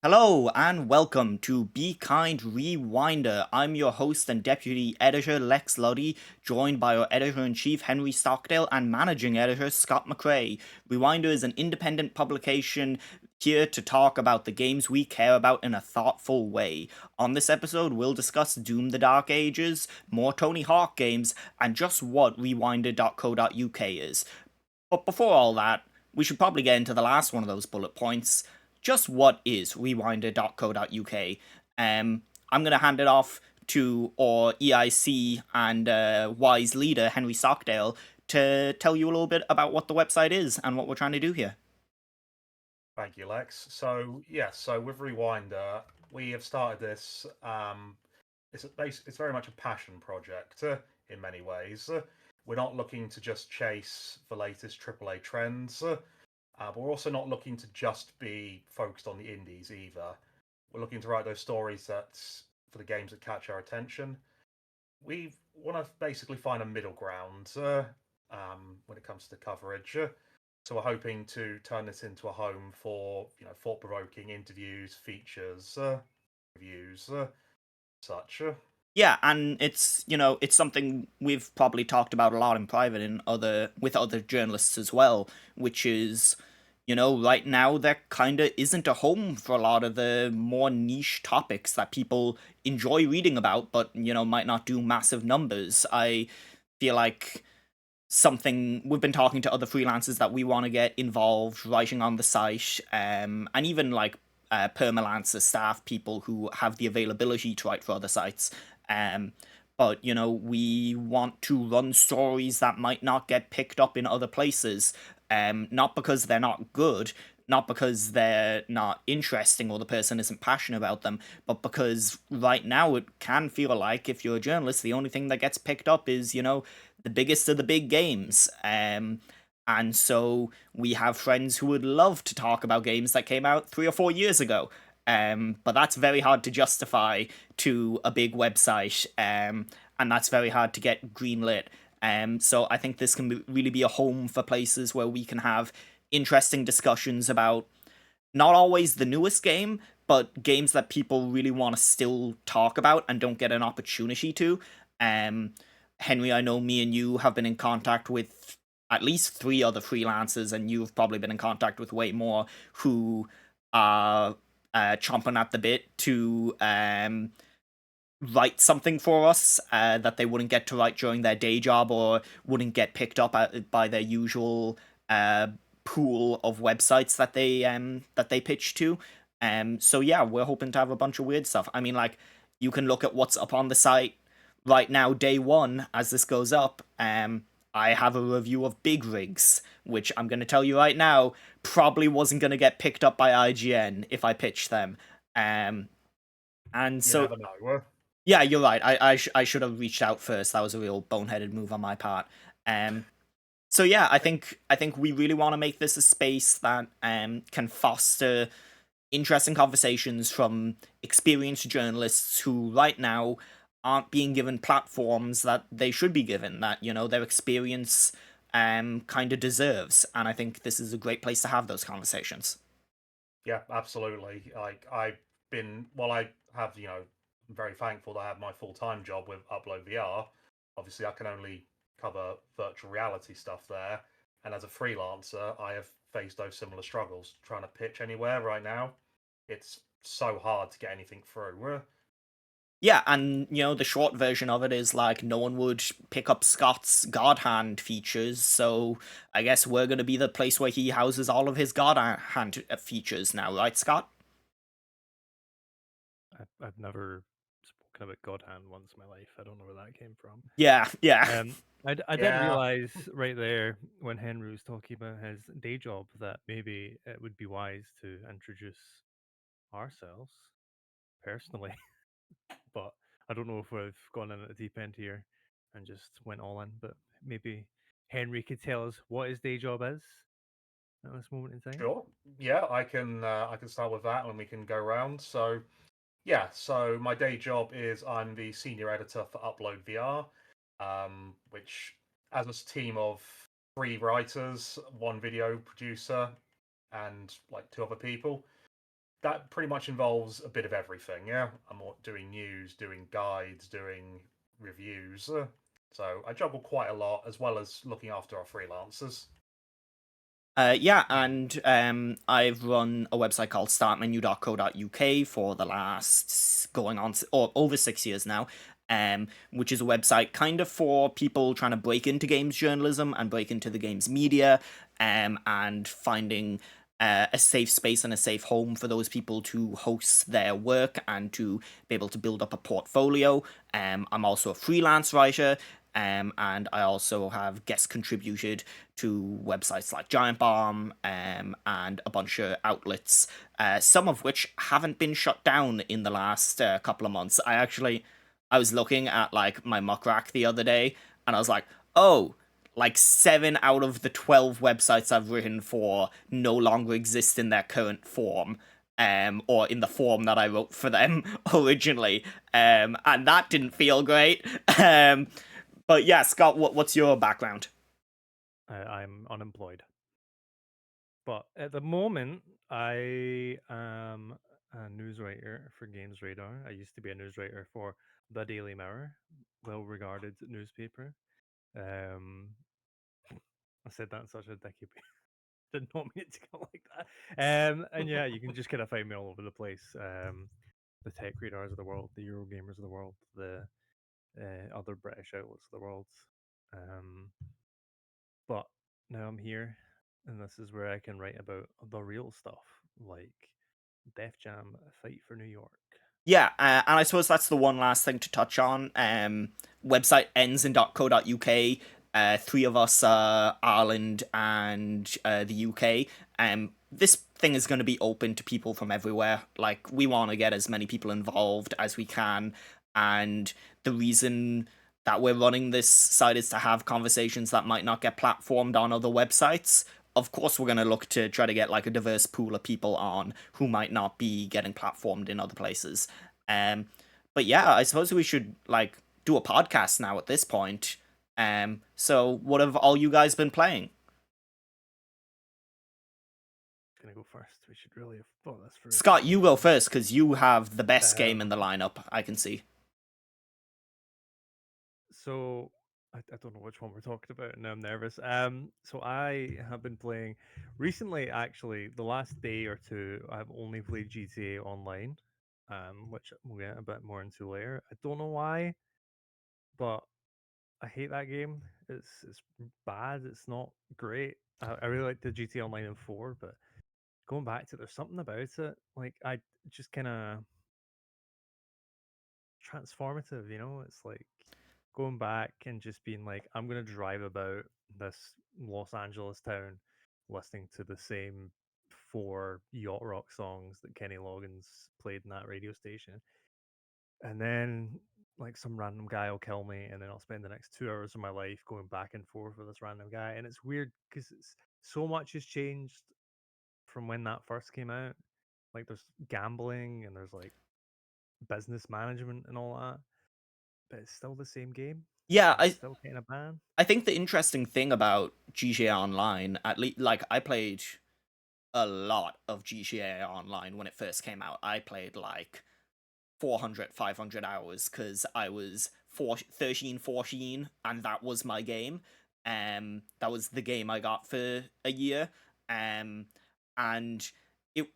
Hello and welcome to Be Kind Rewinder. I'm your host and deputy editor Lex Luddy, joined by our editor-in-chief Henry Stockdale and managing editor Scott McCrae. Rewinder is an independent publication here to talk about the games we care about in a thoughtful way. On this episode, we'll discuss Doom the Dark Ages, more Tony Hawk games, and just what rewinder.co.uk is. But before all that, we should probably get into the last one of those bullet points. Just what is rewinder.co.uk? I'm going to hand it off to our EIC and wise leader, Henry Stockdale, to tell you a little bit about what the website is and what we're trying to do here. Thank you, Lex. So with Rewinder, we have started this. It's very much a passion project in many ways. We're not looking to just chase the latest AAA trends, but we're also not looking to just be focused on the indies either. We're looking to write those stories for the games that catch our attention. We want to basically find a middle ground when it comes to coverage. So we're hoping to turn this into a home for thought-provoking interviews, features, reviews, such. Yeah, and it's something we've probably talked about a lot in private with other journalists as well, which is right now there kind of isn't a home for a lot of the more niche topics that people enjoy reading about, but might not do massive numbers. I feel like something we've been talking to other freelancers that we want to get involved writing on the site, and even like permalancer staff, people who have the availability to write for other sites. But we want to run stories that might not get picked up in other places, not because they're not good, not because they're not interesting or the person isn't passionate about them, but because right now it can feel like, if you're a journalist, the only thing that gets picked up is the biggest of the big games. And so we have friends who would love to talk about games that came out 3 or 4 years ago. But that's very hard to justify to a big website, and that's very hard to get greenlit. So I think this can really be a home for places where we can have interesting discussions about not always the newest game, but games that people really want to still talk about and don't get an opportunity to. Henry, I know me and you have been in contact with at least 3 other freelancers, and you've probably been in contact with way more, who are chomping at the bit to write something for us that they wouldn't get to write during their day job or wouldn't get picked up by their usual pool of websites that they pitch to. So yeah, we're hoping to have a bunch of weird stuff. I mean, like, you can look at what's up on the site right now, day one, as this goes up. I have a review of Big Rigs, which I'm going to tell you right now, probably wasn't going to get picked up by IGN if I pitched them. And so, you never know. yeah, you're right. I should have reached out first. That was a real boneheaded move on my part. So yeah, I think we really want to make this a space that can foster interesting conversations from experienced journalists who right now aren't being given platforms that they should be given, that their experience kind of deserves. And I think this is a great place to have those conversations. Yeah, absolutely. Like I have, I'm very thankful that I have my full-time job with Upload VR. Obviously, I can only cover virtual reality stuff there, and as a freelancer, I have faced those similar struggles trying to pitch anywhere right now. It's so hard to get anything through. Yeah, and the short version of it is like no one would pick up Scott's God Hand features, so I guess we're going to be the place where he houses all of his God Hand features now, right, Scott? I've never spoken about God Hand once in my life. I don't know where that came from. Yeah, yeah. I did Yeah, realize right there when Henry was talking about his day job that maybe it would be wise to introduce ourselves personally. But I don't know if we've gone in at the deep end here and just went all in. But maybe Henry could tell us what his day job is at this moment in time. Sure. Yeah, I can start with that and we can go round. So yeah, so my day job is I'm the senior editor for Upload VR, which as a team of 3 writers, 1 video producer, and like 2 other people. That pretty much involves a bit of everything. Yeah, I'm doing news, doing guides, doing reviews. So I juggle quite a lot, as well as looking after our freelancers. Yeah, and I've run a website called startmenu.co.uk for the last going on or over 6 years now, which is a website kind of for people trying to break into games journalism and break into the games media, and finding a safe space and a safe home for those people to host their work and to be able to build up a portfolio. I'm also a freelance writer, and I also have guest contributed to websites like Giant Bomb, and a bunch of outlets, some of which haven't been shut down in the last couple of months. I was looking at like my muck rack the other day, and I was like, oh, like 7 out of the 12 websites I've written for no longer exist in their current form. Or in the form that I wrote for them originally, and that didn't feel great. But yeah, Scott, what's your background? I'm unemployed. But at the moment, I am a news writer for Games Radar. I used to be a news writer for the Daily Mirror, well-regarded newspaper. Um, I said that in such a dicky way. Did not mean it to go like that. And yeah, you can just kind of find me all over the place. The Tech Radars of the world, the Eurogamers of the world, the other British outlets of the world. Um, but now I'm here, and this is where I can write about the real stuff, like Def Jam Fight for New York. Yeah, and I suppose that's the one last thing to touch on. Website ends in .co.uk. 3 of us are Ireland and the UK. This thing is going to be open to people from everywhere. Like, we want to get as many people involved as we can, and the reason that we're running this site is to have conversations that might not get platformed on other websites. Of course, we're going to look to try to get like a diverse pool of people on who might not be getting platformed in other places. Um, but yeah, I suppose we should like do a podcast now at this point. So what have all you guys been playing? Gonna go first. We should really have thought this for a Scott, second. you go first because you have the best game in the lineup, I can see. So I don't know which one we're talking about, and now I'm nervous. So I have been playing recently. Actually, the last day or two, I've only played GTA Online, which we'll get a bit more into later. I don't know why, but I hate that game. It's bad. It's not great. I really like the GTA Online in 4, but going back to there's something about it. Like I just kind of transformative, you know? It's like going back and just being like, I'm gonna drive about this Los Angeles town listening to the same 4 yacht rock songs that Kenny Loggins played in that radio station. And then like some random guy will kill me, and then I'll spend the next 2 hours of my life going back and forth with this random guy. And it's weird because it's so much has changed from when that first came out. Like there's gambling and there's like business management and all that, but it's still the same game. Yeah, And it's still kind of bad. I think the interesting thing about GTA Online, at least, like, I played a lot of GTA Online when it first came out. I played like 400, 500 hours because I was 13, 14, and that was my game. That was the game I got for a year. And it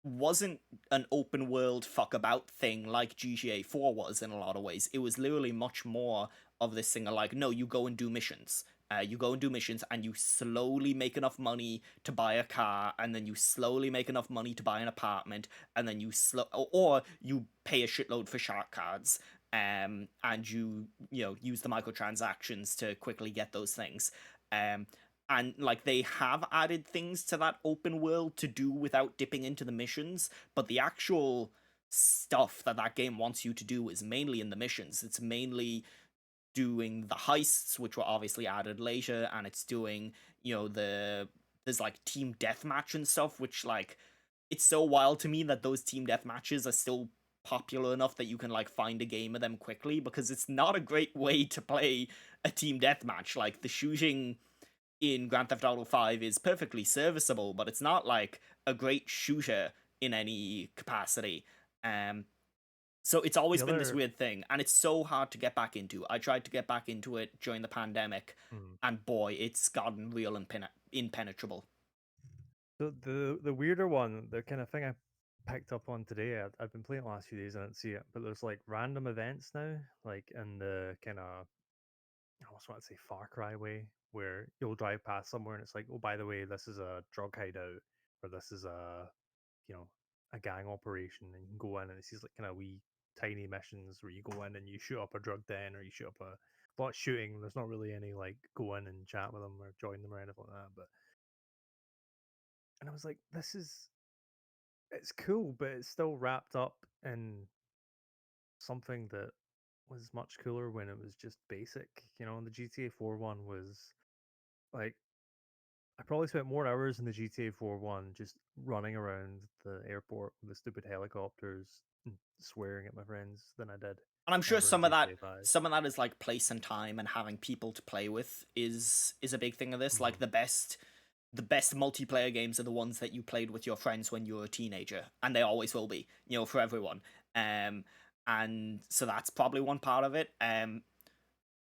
wasn't an open world fuck about thing like GTA 4 was in a lot of ways. It was literally much more of this thing of like, no, you go and do missions. You go and do missions, and you slowly make enough money to buy a car, and then you slowly make enough money to buy an apartment, and then or you pay a shitload for shark cards, and you know use the microtransactions to quickly get those things. And like they have added things to that open world to do without dipping into the missions, but the actual stuff that game wants you to do is mainly in the missions. It's mainly doing the heists, which were obviously added later, and it's doing, there's like team deathmatch and stuff, which like it's so wild to me that those team deathmatches are still popular enough that you can like find a game of them quickly, because it's not a great way to play a team deathmatch. Like the shooting in Grand Theft Auto 5 is perfectly serviceable, but it's not like a great shooter in any capacity. So it's always The been this other, weird thing, and it's so hard to get back into. I tried to get back into it during the pandemic, mm. and boy, it's gotten real impenetrable. The weirder one, the kind of thing I picked up on today. I've been playing the last few days. I didn't see it, but there's like random events now, like in the kind of, I almost want to say Far Cry way, where you'll drive past somewhere and it's like, oh, by the way, this is a drug hideout, or this is you know, a gang operation, and you can go in and it's these like kind of wee tiny missions where you go in and you shoot up a drug den, or you shoot up a lot of shooting. There's not really any like go in and chat with them or join them or anything like that. But and I was like, it's cool, but it's still wrapped up in something that was much cooler when it was just basic. And the GTA 4 one was like, I probably spent more hours in the GTA 4 one just running around the airport with the stupid helicopters and swearing at my friends than I did And I'm sure ever in some of that GTA 5. some of that is like place and time, and having people to play with is a big thing of this. Like Mhm. the best multiplayer games are the ones that you played with your friends when you were a teenager, and they always will be, for everyone. And so that's probably one part of it.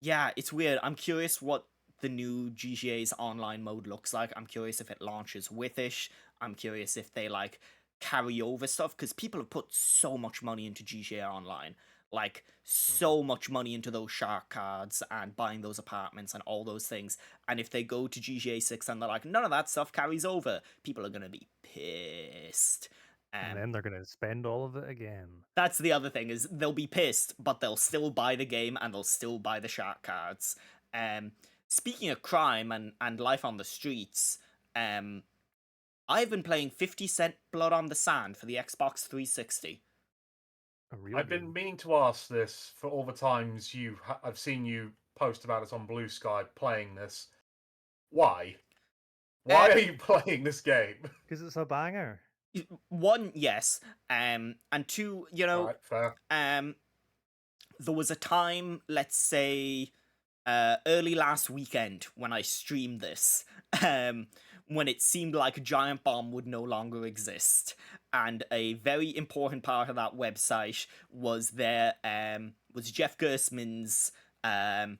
Yeah, it's weird. I'm curious what the new GTA's online mode looks like. I'm curious if it launches with it. I'm curious if they like carry over stuff, because people have put so much money into GTA Online. Like Mm. so much money into those shark cards and buying those apartments and all those things. And if they go to GTA 6 and they're like, none of that stuff carries over, people are gonna be pissed. And Um then they're going to spend all of it again. that's the other thing, is they'll be pissed, but they'll still buy the game and they'll still buy the shark cards. Um, Speaking of crime and life on the streets, um, I've been playing 50 Cent Blood on the Sand for the Xbox 360. A real I've been game. meaning to ask this for all the times I've seen you post about it on Blue Sky playing this. Why? Uh, Why are you playing this game? Because it's a banger. One, yes, and two, All right, fair. there was a time, let's say, early last weekend when I streamed this, um, when it seemed like Giant Bomb would no longer exist, and a very important part of that website was Jeff Gersman's um,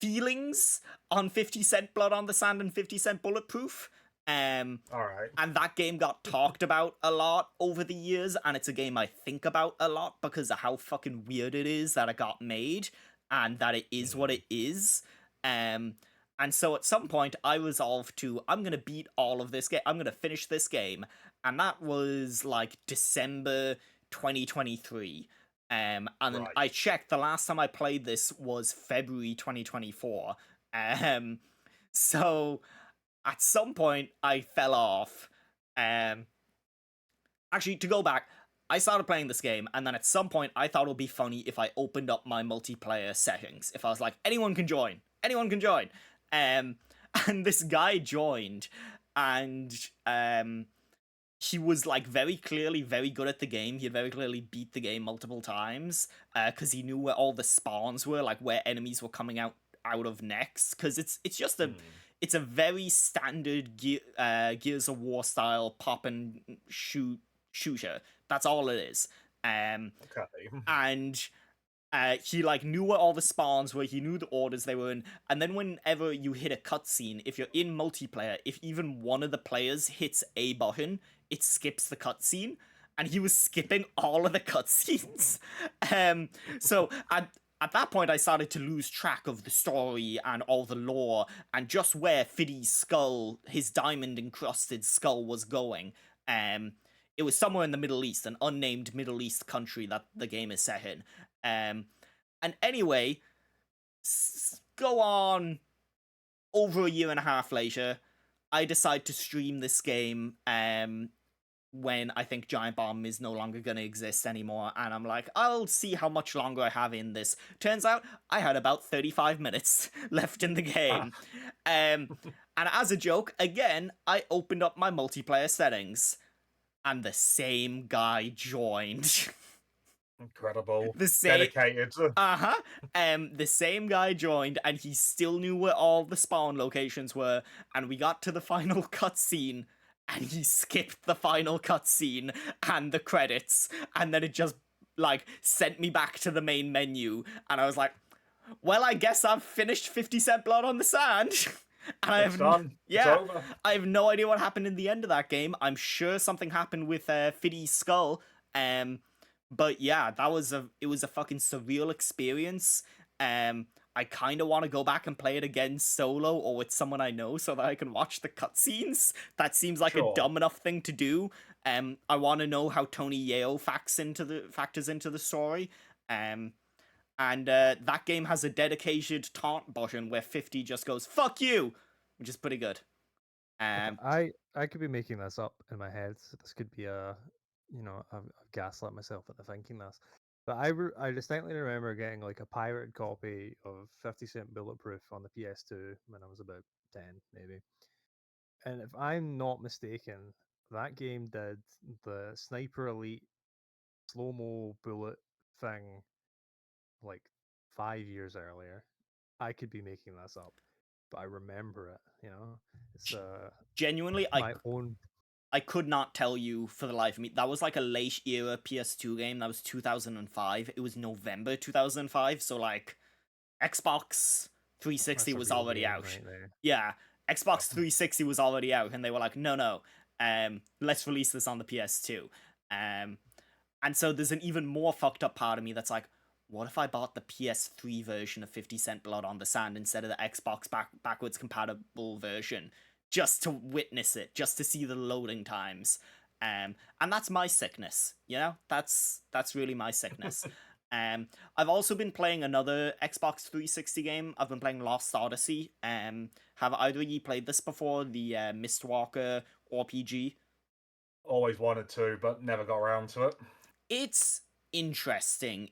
feelings on 50 Cent Blood on the Sand and 50 Cent Bulletproof. Um, All right. and that game got talked about a lot over the years, and it's a game I think about a lot because of how fucking weird it is that it got made and that it is what it is. Um, and so at some point, I resolved to, I'm gonna beat all of this game. I'm gonna finish this game, and that was like December 2023. And Right. I checked, the last time I played this was February 2024. Um, so at some point I fell off. Um, Actually, to go back, I started playing this game, and then at some point I thought it would be funny if I opened up my multiplayer settings. If I was like, anyone can join, anyone can join. Um, and this guy joined, and he was like very clearly very good at the game. He had very clearly beat the game multiple times because he knew where all the spawns were, like where enemies were coming out of next. Because it's just a Hmm. it's a very standard Gears of War style pop and shooter. That's all it is. Okay. And he like knew where all the spawns were. He knew the orders they were in. And then whenever you hit a cutscene, if you're in multiplayer, if even one of the players hits a button, it skips the cutscene. And he was skipping all of the cutscenes. So at that point, I started to lose track of the story and all the lore and just where Fiddy's skull, his diamond encrusted skull, was going. It was somewhere in the Middle East, an unnamed Middle East country that the game is set in. And anyway, go on over a year and a half later, I decide to stream this game when I think Giant Bomb is no longer going to exist anymore, and I'm like, I'll see how much longer I have in this. Turns out I had about 35 minutes left in the game. And as a joke, again, I opened up my multiplayer settings, and the same guy joined. Incredible. The same. Dedicated. The same guy joined, and he still knew where all the spawn locations were. And we got to the final cutscene, and he skipped the final cutscene and the credits, and then it just like sent me back to the main menu. And I was like, "Well, I guess I've finished 50 Cent Blood on the Sand." And It's done. It's over. I have no idea what happened in the end of that game. I'm sure something happened with Fiddy's skull. But yeah, it was a fucking surreal experience. I kind of want to go back and play it again solo or with someone I know so that I can watch the cutscenes. That seems like a dumb enough thing to do. I want to know how Tony Yeo factors into the story. And that game has a dedicated taunt button where 50 just goes, "Fuck you!" Which is pretty good. I could be making this up in my head. So this could be I've gaslit myself into thinking this. But I distinctly remember getting like a pirated copy of 50 Cent Bulletproof on the PS2 when I was about 10, maybe. And if I'm not mistaken, that game did the Sniper Elite slow-mo bullet thing like 5 years earlier. I could be making this up, but I remember it. It's Genuinely, my own. I could not tell you for the life of me. That was like a late era PS2 game. That was 2005. It was November 2005. So like Xbox 360 was already out. Right yeah, Xbox 360 was already out, and they were like, no, let's release this on the PS2. And so there's an even more fucked up part of me that's like, what if I bought the PS3 version of 50 Cent Blood on the Sand instead of the Xbox backwards compatible version, just to witness it, just to see the loading times. And that's my sickness, that's really my sickness. I've also been playing another Xbox 360 game. I've been playing Lost Odyssey. Have either of you played this before? The Mistwalker RPG? Always wanted to, but never got around to it. It's interesting.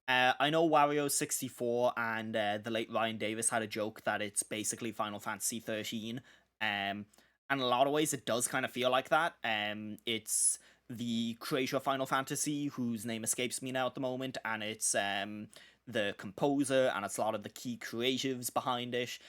I know Wario64 and the late Ryan Davis had a joke that it's basically Final Fantasy 13. And in a lot of ways, it does kind of feel like that. It's the creator of Final Fantasy, whose name escapes me now at the moment, and it's the composer, and it's a lot of the key creatives behind it.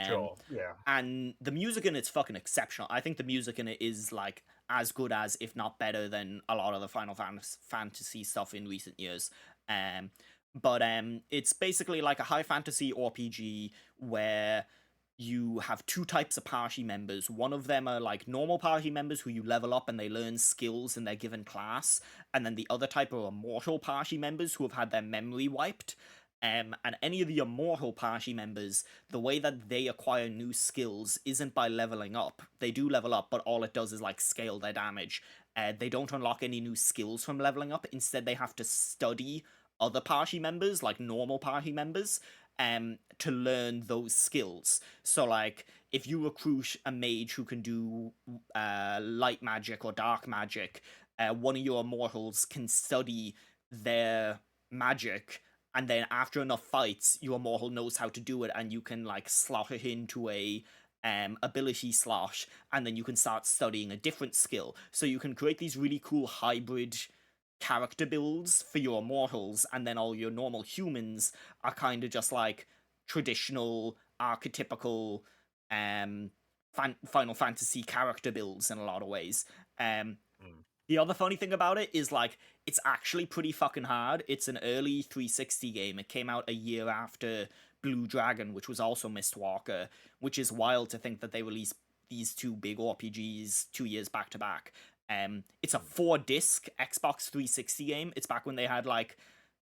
Sure, yeah. And the music in it's fucking exceptional. I think the music in it is like as good as, if not better than, a lot of the Final Fantasy stuff in recent years. But it's basically like a high fantasy RPG where you have two types of party members. One of them are like normal party members who you level up and they learn skills in their given class. And then the other type are immortal party members who have had their memory wiped. And any of the immortal party members, the way that they acquire new skills isn't by leveling up. They do level up, but all it does is like scale their damage. They don't unlock any new skills from leveling up. Instead, they have to study other party members, like normal party members, to learn those skills. So like, if you recruit a mage who can do light magic or dark magic, one of your immortals can study their magic, and then after enough fights, your immortal knows how to do it, and you can like slot it into a ability slot, and then you can start studying a different skill. So you can create these really cool hybrid character builds for your immortals, and then all your normal humans are kind of just like traditional, archetypical Final Fantasy character builds in a lot of ways. The other funny thing about it is, like, it's actually pretty fucking hard. It's an early 360 game. It came out a year after Blue Dragon, which was also Mistwalker, which is wild to think that they released these two big RPGs 2 years back to back. It's a 4-disc Xbox 360 game. It's back when they had, like,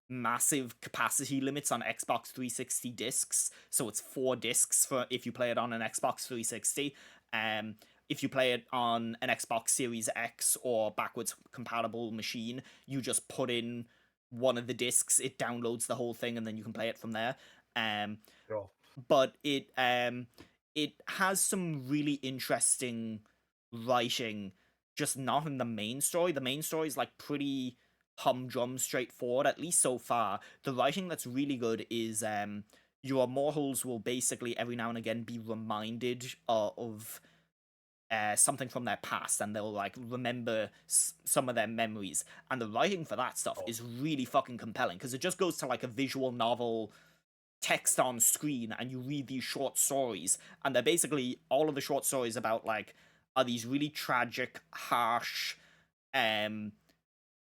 massive capacity limits on Xbox 360 discs. So it's 4 discs for if you play it on an Xbox 360. If you play it on an Xbox Series X or backwards compatible machine, you just put in one of the discs, it downloads the whole thing, and then you can play it from there. Sure. But it has some really interesting writing just not in the main story. The main story is like pretty humdrum straightforward, at least so far. The writing that's really good is your mortals will basically every now and again be reminded of something from their past, and they'll like remember some of their memories, and the writing for that stuff is really fucking compelling because it just goes to like a visual novel text on screen, and you read these short stories, and they're basically all of the short stories about like are these really tragic, harsh um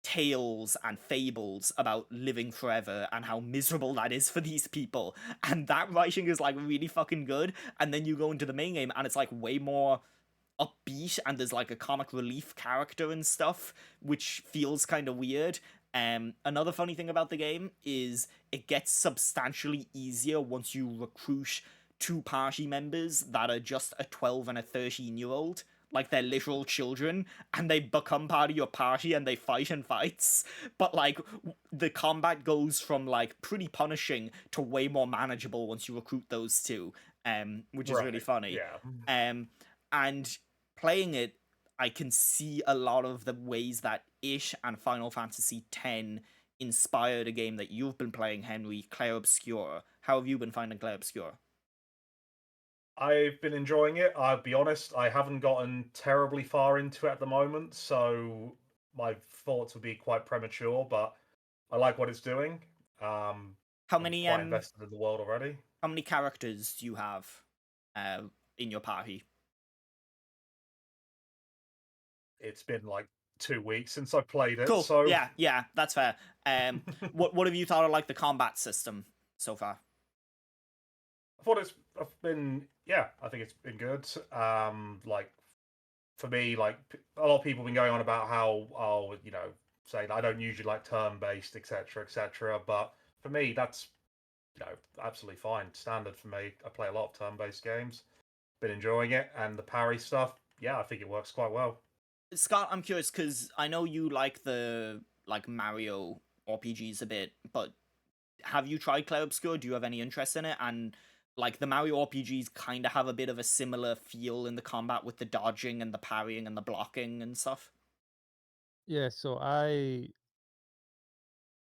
tales and fables about living forever and how miserable that is for these people. And that writing is like really fucking good. And then you go into the main game and it's like way more upbeat, and there's like a comic relief character and stuff, which feels kind of weird. Another funny thing about the game is it gets substantially easier once you recruit two party members that are just a 12 and a 13-year-old, like they're literal children, and they become part of your party and they fight in fights. But like the combat goes from like pretty punishing to way more manageable once you recruit those two, which is really funny. Yeah. And playing it, I can see a lot of the ways that it and Final Fantasy X inspired a game that you've been playing, Henry, Clair Obscur. How have you been finding Clair Obscur? I've been enjoying it. I'll be honest, I haven't gotten terribly far into it at the moment, so my thoughts would be quite premature, but I like what it's doing. How I'm many quite invested in the world already. how many characters do you have in your party? It's been like 2 weeks since I played it, Cool. so Yeah, that's fair. What have you thought of like the combat system so far? I thought I've been, yeah, I think it's been good. Like for me, like a lot of people have been going on about how, oh, saying I don't usually like turn-based, etc., etc. But for me, that's absolutely fine, standard for me. I play a lot of turn-based games, been enjoying it, and the parry stuff, yeah, I think it works quite well. Scott, I'm curious because I know you like the like Mario RPGs a bit, but have you tried Clair Obscur? Do you have any interest in it? And like the Mario RPGs kind of have a bit of a similar feel in the combat with the dodging and the parrying and the blocking and stuff. Yeah, so I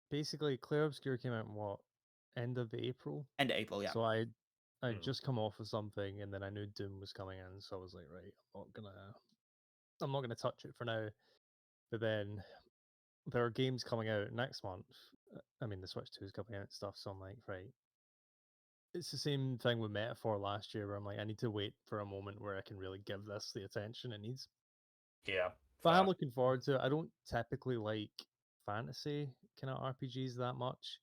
basically Clair Obscur came out in what, end of April. End of April, yeah. So I Mm. just come off of something, and then I knew Doom was coming in, so I was like, right, I'm not gonna touch it for now. But then there are games coming out next month. I mean, the Switch 2 is coming out and stuff, so I'm like, right. It's the same thing with Metaphor last year, where I'm like, I need to wait for a moment where I can really give this the attention it needs. Yeah, But I'm fair. looking forward to it. I don't typically like fantasy kind of RPGs that much.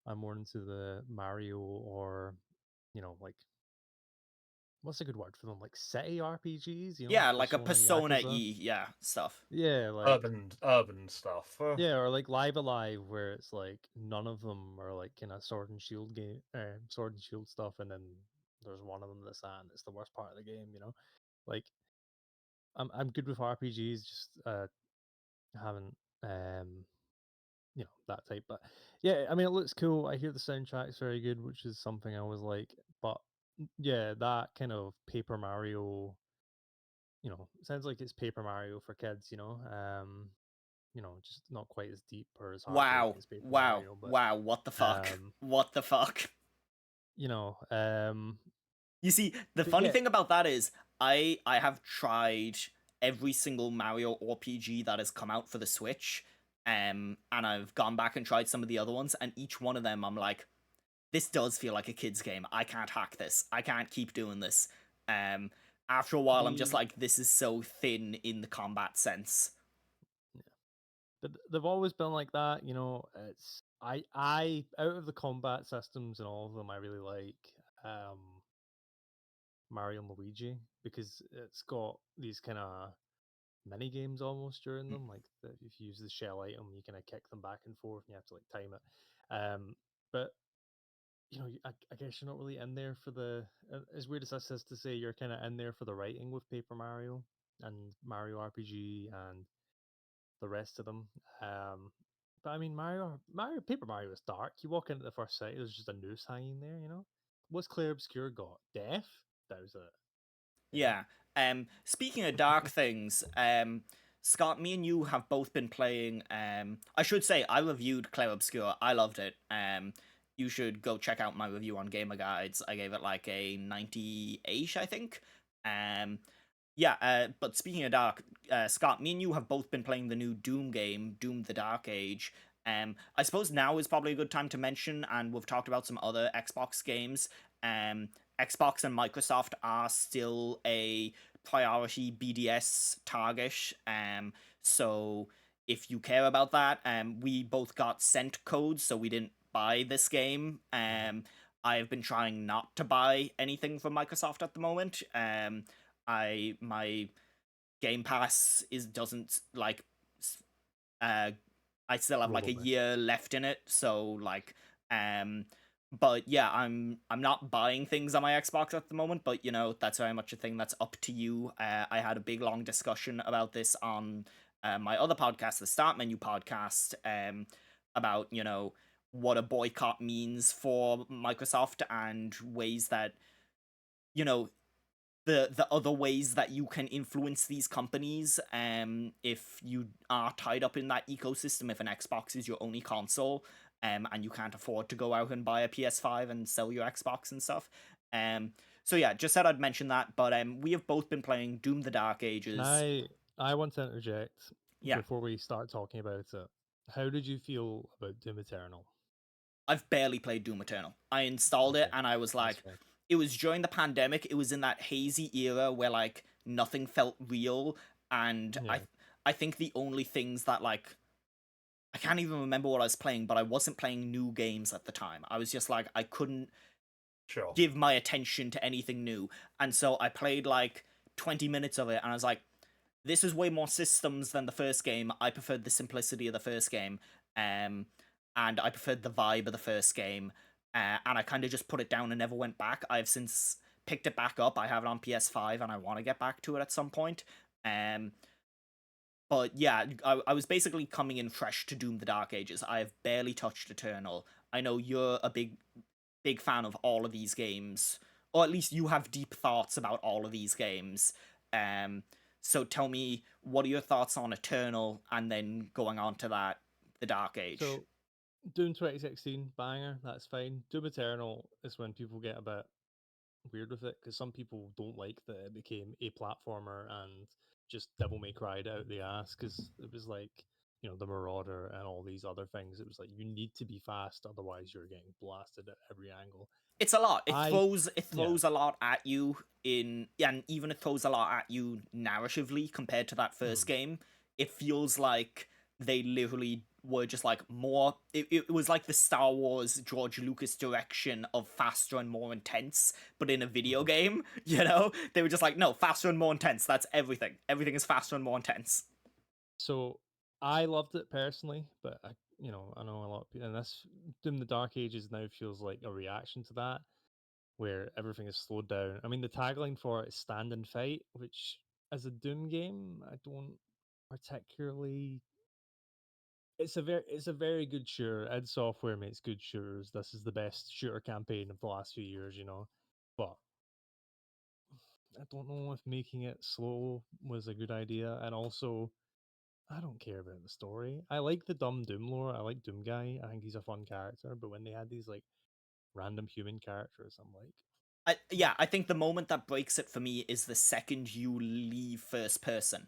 I'm more into the Mario or, like, what's a good word for them? Like city RPGs, Yeah, like a Persona, Persona Yakuza. E, yeah, stuff. Yeah, like, Urban stuff. yeah, or like Live Alive, where it's like none of them are like kind of Sword and Shield game, Sword and Shield stuff, and then there's one of them that's that, and it's the worst part of the game. Like, I'm good with RPGs, just haven't that type. But yeah, I mean, it looks cool. I hear the soundtrack's very good, which is something I was like. But yeah, that kind of Paper Mario, sounds like it's Paper Mario for kids. Just not quite as deep or as heartbreaking Wow, as Paper wow, Mario, but wow, what the fuck? um, What the fuck? you know, um, You see, the but funny yeah, thing about that is I have tried every single Mario RPG that has come out for the Switch, and I've gone back and tried some of the other ones, and each one of them I'm like, this does feel like a kid's game. I can't hack this. I can't keep doing this. Um, After a while, I'm just the like, this is so thin in the combat sense. yeah, but they've always been like that. It's I out of the combat systems and all of them, I really like. Um, Mario and Luigi because it's got these kind of mini games almost during them. Like if you use the shell item, you kind of kick them back and forth, and you have to like time it. But I guess you're not really in there for the. As weird as this is to say, you're kind of in there for the writing with Paper Mario and Mario RPG and the rest of them. But I mean, Paper Mario is dark. You walk into the first city, there's just a noose hanging there. What's Clair Obscur got? Death. That was it. You know. Yeah. Speaking of dark things, Scott, me and you have both been playing. I should say I reviewed Clair Obscur. I loved it. You should go check out my review on Gamer Guides. I gave it like a 98, I think. Yeah. But speaking of dark, Scott, me and you have both been playing the new Doom game, Doom: The Dark Age. I suppose now is probably a good time to mention, and we've talked about some other Xbox games. Xbox and Microsoft are still a priority BDS target. So if you care about that, we both got sent codes, so we didn't buy this game. I've been trying not to buy anything from Microsoft at the moment. My Game Pass doesn't like I still have like a year left in it, so like but yeah, I'm not buying things on my Xbox at the moment, but that's very much a thing that's up to you. I had a big long discussion about this on my other podcast, the Start Menu podcast, about what a boycott means for Microsoft and ways that the other ways that you can influence these companies if you are tied up in that ecosystem, if an Xbox is your only console, and you can't afford to go out and buy a PS5 and sell your Xbox and stuff. So yeah, just said I'd mention that, but we have both been playing Doom: The Dark Ages. I want to interject Yeah. before we start talking about it. How did you feel about Doom Eternal? I've barely played Doom Eternal. I installed it and I was like, it was during the pandemic. It was in that hazy era where like nothing felt real, and I think the only things that like I can't even remember what I was playing, but I wasn't playing new games at the time. I was just like I couldn't give my attention to anything new, and so I played like 20 minutes of it, and I was like, this is way more systems than the first game. I preferred the simplicity of the first game, and I preferred the vibe of the first game. And I kind of just put it down and never went back. I've since picked it back up. I have it on PS5 and I want to get back to it at some point. But yeah, I was basically coming in fresh to Doom: The Dark Ages. I have barely touched Eternal. I know you're a big fan of all of these games, or at least you have deep thoughts about all of these games. So tell me, what are your thoughts on Eternal, and then going on to that, The Dark Age? So, Doom 2016, banger, that's fine. Doom Eternal is when people get a bit weird with it, because some people don't like that it became a platformer and just Devil May Cry out the ass, because it was like, the Marauder and all these other things. It was like, you need to be fast, otherwise you're getting blasted at every angle. It's a lot. It throws a lot at you and even it throws a lot at you narratively compared to that first game. It feels like they literally were just like more. It was like the Star Wars George Lucas direction of faster and more intense, but in a video game. They were just like, no, faster and more intense. That's everything. Everything is faster and more intense. So I loved it personally, but I know a lot of people, and this Doom: The Dark Ages now feels like a reaction to that, where everything is slowed down. I mean, the tagline for it is "Stand and Fight," which, as a Doom game, I don't particularly. It's a very good shooter. Id Software makes good shooters. This is the best shooter campaign of the last few years, But I don't know if making it slow was a good idea, and also I don't care about the story. I like the dumb Doom lore. I like Doom Guy. I think he's a fun character. But when they had these like random human characters, I'm like, I think the moment that breaks it for me is the second you leave first person.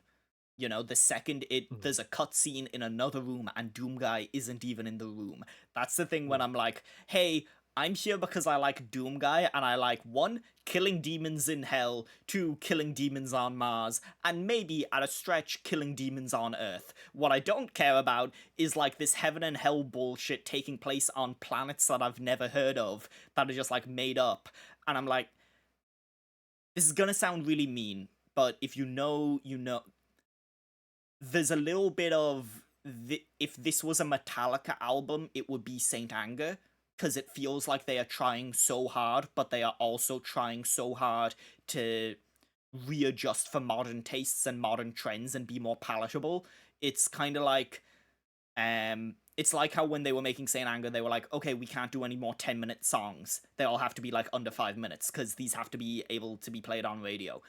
The second there's a cutscene in another room and Doom Guy isn't even in the room. That's the thing when I'm like, hey, I'm here because I like Doom Guy, and I like 1, killing demons in hell, 2, killing demons on Mars, and maybe, at a stretch, killing demons on Earth. What I don't care about is like this heaven and hell bullshit taking place on planets that I've never heard of, that are just like made up. And I'm like, this is gonna sound really mean, but if you know, you know. There's a little bit of if this was a Metallica album, it would be Saint Anger, because it feels like they are trying so hard, but they are also trying so hard to readjust for modern tastes and modern trends and be more palatable. It's kind of like it's like how when they were making Saint Anger, they were like, okay, we can't do any more 10-minute songs. They all have to be like under 5 minutes because these have to be able to be played on radio.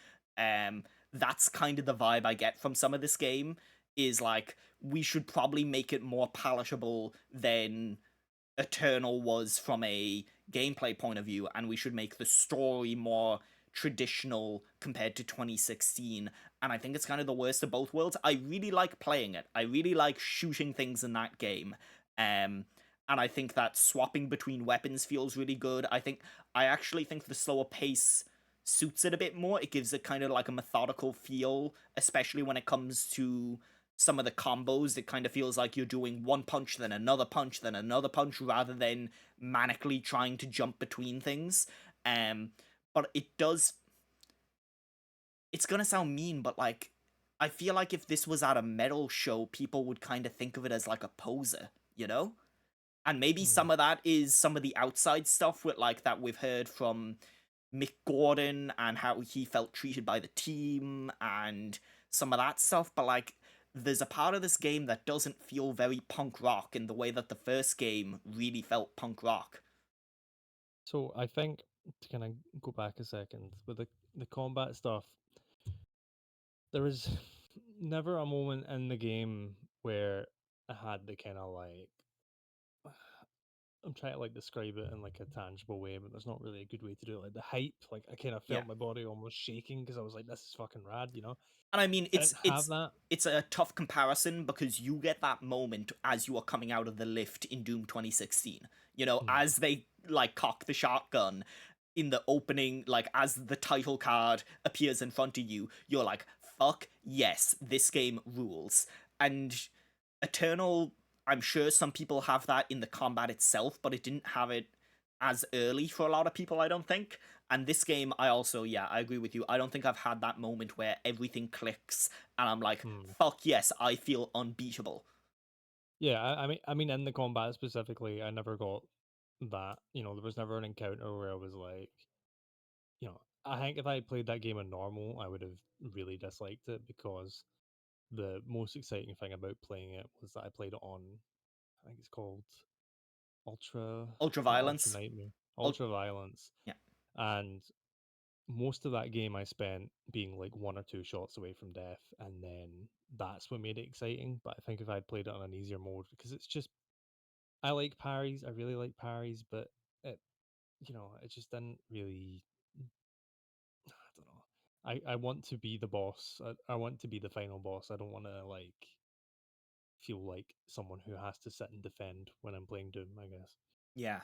That's kind of the vibe I get from some of this game. Is like we should probably make it more palatable than Eternal was from a gameplay point of view, and we should make the story more traditional compared to 2016. And I think it's kind of the worst of both worlds. I really like playing it. I really like shooting things in that game. And I think that swapping between weapons feels really good. I actually think the slower pace suits it a bit more. It gives it kind of like a methodical feel, especially when it comes to some of the combos. It kind of feels like you're doing one punch, then another punch, then another punch, rather than manically trying to jump between things. But it does. It's gonna sound mean, but like, I feel like if this was at a metal show, people would kind of think of it as like a poser, you know? And maybe Hmm. some of that is some of the outside stuff with like that we've heard from Mick Gordon and how he felt treated by the team and some of that stuff, but like there's a part of this game that doesn't feel very punk rock in the way that the first game really felt punk rock. So I think to kind of go back a second with the combat stuff, there was never a moment in the game where I had the kind of like I'm trying to like describe it in like a tangible way, but there's not really a good way to do it. Like the hype, like I kind of Yeah. felt my body almost shaking because I was like, "This is fucking rad," you know. And I mean, I didn't have that. it's a tough comparison because you get that moment as you are coming out of the lift in Doom 2016. You know, Hmm. as they like cock the shotgun in the opening, like as the title card appears in front of you, you're like, "Fuck yes, this game rules." And Eternal, I'm sure some people have that in the combat itself, but it didn't have it as early for a lot of people, I don't think. And this game, I also, yeah, I agree with you. I don't think I've had that moment where everything clicks and I'm like, Hmm. fuck yes, I feel unbeatable. Yeah, I mean, in the combat specifically, I never got that. You know, there was never an encounter where I was like, I think if I played that game on normal, I would have really disliked it because the most exciting thing about playing it was that I played it on, I think it's called Ultra, not Ultra Ultraviolence. Nightmare, Ult- Ultra Violence, yeah. and most of that game I spent being like one or two shots away from death, and then that's what made it exciting. But I think if I'd played it on an easier mode, because it's just I like parries, I really like parries, but it it just didn't really. I don't know. I want to be the boss. I want to be the final boss. I don't want to like feel like someone who has to sit and defend when I'm playing Doom, I guess. Yeah.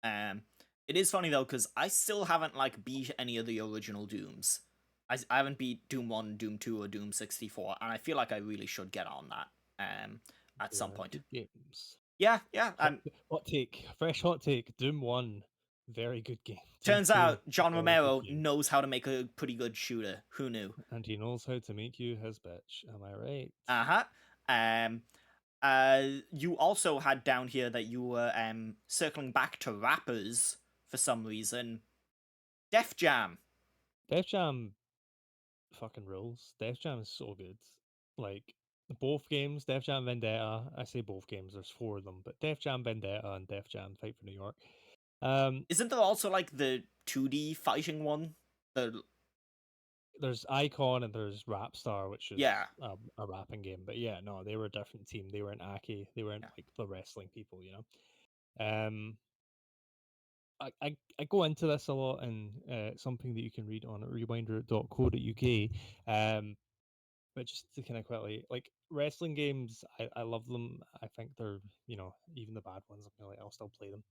Um, it is funny though, because I still haven't like beat any of the original Dooms. I haven't beat Doom 1, Doom 2, or Doom 64, and I feel like I really should get on that at They some are point. good games. Yeah, yeah. Hot take, fresh hot take. Doom 1, very good game. Doom Turns 2, out John very good Romero game. knows how to make a pretty good shooter. Who knew? And he knows how to make you his bitch. Am I right? Uh huh. Um. You also had down here that you were circling back to rappers for some reason. Def Jam. Def Jam fucking rules. Def Jam is so good. Like, both games, Def Jam Vendetta, I say both games, there's four of them, but Def Jam Vendetta and Def Jam Fight for New York. Isn't there also like the 2D fighting one? The There's Icon and there's Rapstar, which is yeah, a rapping game. But yeah, no, they were a different team. They weren't Aki. They weren't yeah. like the wrestling people, you know. I go into this a lot in something that you can read on rewinder.co.uk. But just to kind of quickly, like wrestling games, I love them. I think they're, even the bad ones, I'll still play them.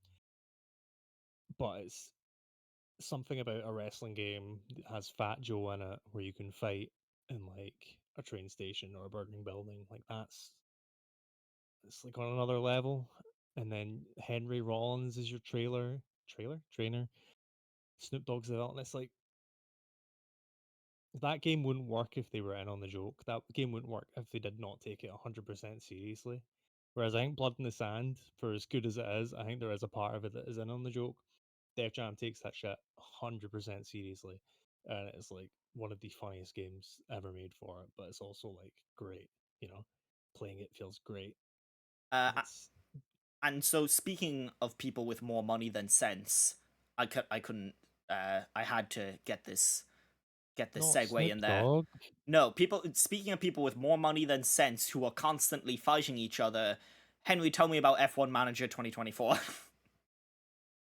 But it's something about a wrestling game that has Fat Joe in it where you can fight in like a train station or a burning building. Like it's like on another level. And then Henry Rollins is your trainer. Snoop Dogg's in it, and it's like that game wouldn't work if they were in on the joke. That game wouldn't work if they did not take it 100% seriously. Whereas I think Blood in the Sand, for as good as it is, I think there is a part of it that is in on the joke. Def Jam takes that shit 100% seriously. And it's like one of the funniest games ever made for it, but it's also like great, you know? Playing it feels great. Uh, It's and so speaking of people with more money than sense, I couldn't. I had to get this get this Not segue Snoop in there. Dogg. No, people. Speaking of people with more money than sense who are constantly fighting each other, Henry, tell me about F1 Manager 2024.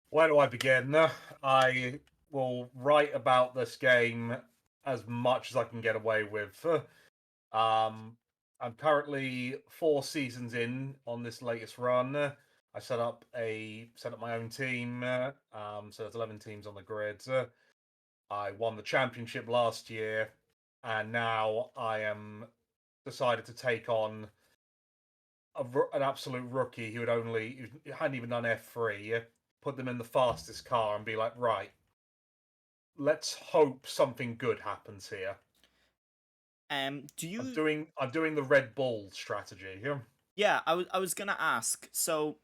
Where do I begin? I will write about this game as much as I can get away with. I'm currently 4 seasons in on this latest run. I set up my own team. So there's 11 teams on the grid. I won the championship last year, and now I am decided to take on an absolute rookie who hadn't even done F3. Put them in the fastest car and be like, right, let's hope something good happens here. Do you? I'm doing the Red Bull strategy. Yeah, I was gonna ask. So,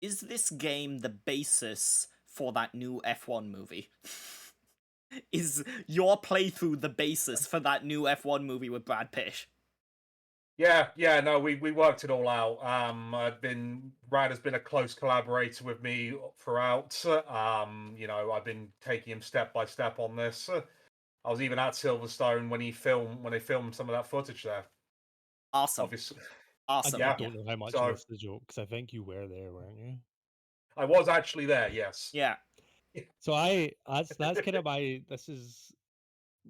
is this game the basis for that new F1 movie? Is your playthrough the basis for that new F1 movie with Brad Pitt? Yeah, no, we worked it all out. Brad has been a close collaborator with me throughout. I've been taking him step by step on this. I was even at Silverstone when they filmed some of that footage there. Awesome. Obviously, Awesome. Yeah. I don't know how much So- of this is a joke because I think you were there, weren't you? I was actually there. Yes. Yeah. So that's kind of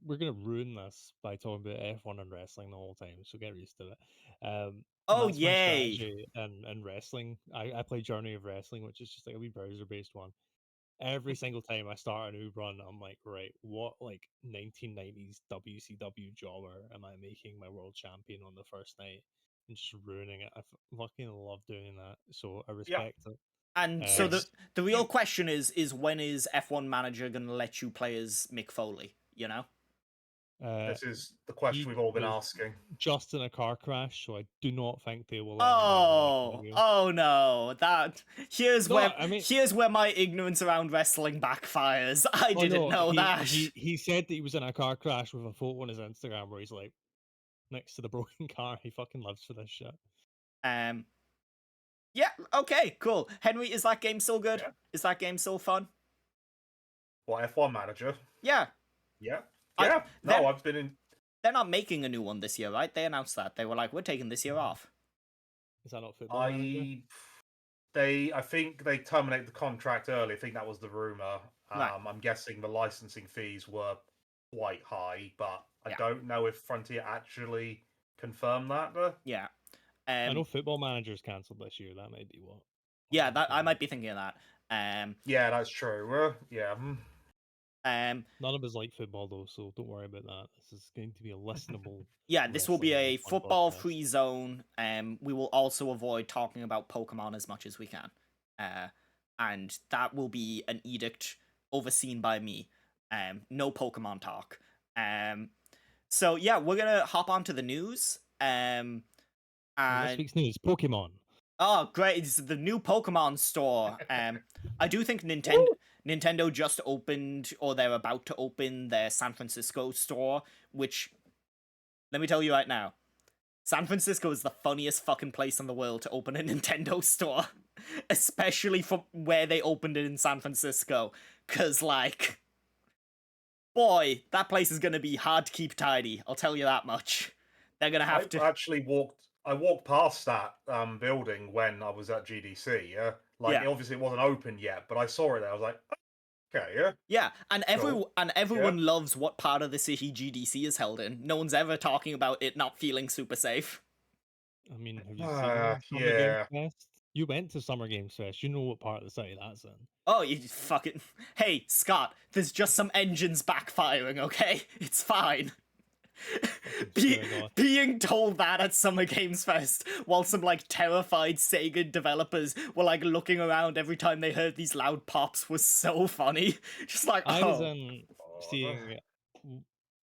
we're gonna ruin this by talking about F1 and wrestling the whole time, so get used to it. Oh, That's my yay. strategy in wrestling. I play Journey of Wrestling, which is just like a wee browser based one. Every single time I start a new run, I'm like, right, what like 1990s WCW jobber am I making my world champion on the first night and just ruining it? Fucking love doing that, so I respect it. And so It's- the real question is when is F1 Manager gonna let you play as Mick Foley? You know. This is the question we've all been was asking. just in a car crash, so I do not think they will let him do that. Oh no! Here's No, where I mean- here's where my ignorance around wrestling backfires. I didn't know that. He said that he was in a car crash with a photo on his Instagram where he's like next to the broken car. He fucking lives for this shit. Yeah. Okay. Cool. Henry, is that game still good? Yeah. Is that game still fun? What, F1 Manager? Yeah. Yeah. I- Yeah. that- No, I've been in. They're not making a new one this year, right? They announced that. They were like, we're taking this year off. Is that not football? Manager? I think they terminated the contract early. I think that was the rumor. Right. I'm guessing the licensing fees were quite high, but I Yeah. don't know if Frontier actually confirmed that. Yeah. I know Football Manager's cancelled this year. That might be what. Yeah, that I might be thinking of that. Yeah, that's true. Yeah. None of us like football though, so don't worry about that. This is going to be a listenable. Yeah, this will be wrestling a F1 football-free zone. We will also avoid talking about Pokemon as much as we can, and that will be an edict overseen by me. No Pokemon talk. So yeah, we're gonna hop onto the news. This And week's news: Pokemon. oh, great! It's the new Pokemon store. I do think Nintendo just opened, or they're about to open their San Francisco store, which, let me tell you right now, San Francisco is the funniest fucking place in the world to open a Nintendo store. Especially from where they opened it in San Francisco. Because, like, boy, that place is going to be hard to keep tidy. I'll tell you that much. They're going to have to... I walked past that building when I was at GDC. Yeah, obviously it wasn't open yet, but I saw it there. I was like, okay, yeah. Yeah, and Cool. everyone loves what part of the city GDC is held in. No one's ever talking about it not feeling super safe. I mean, have you seen Summer yeah. Games Fest? You went to Summer Games Fest. You know what part of the city that's in. Oh, you fucking... Hey, Scott, there's just some engines backfiring, okay? It's fine. Being told that at Summer Games Fest while some like terrified Sega developers were like looking around every time they heard these loud pops was so funny. Just like, I was seeing,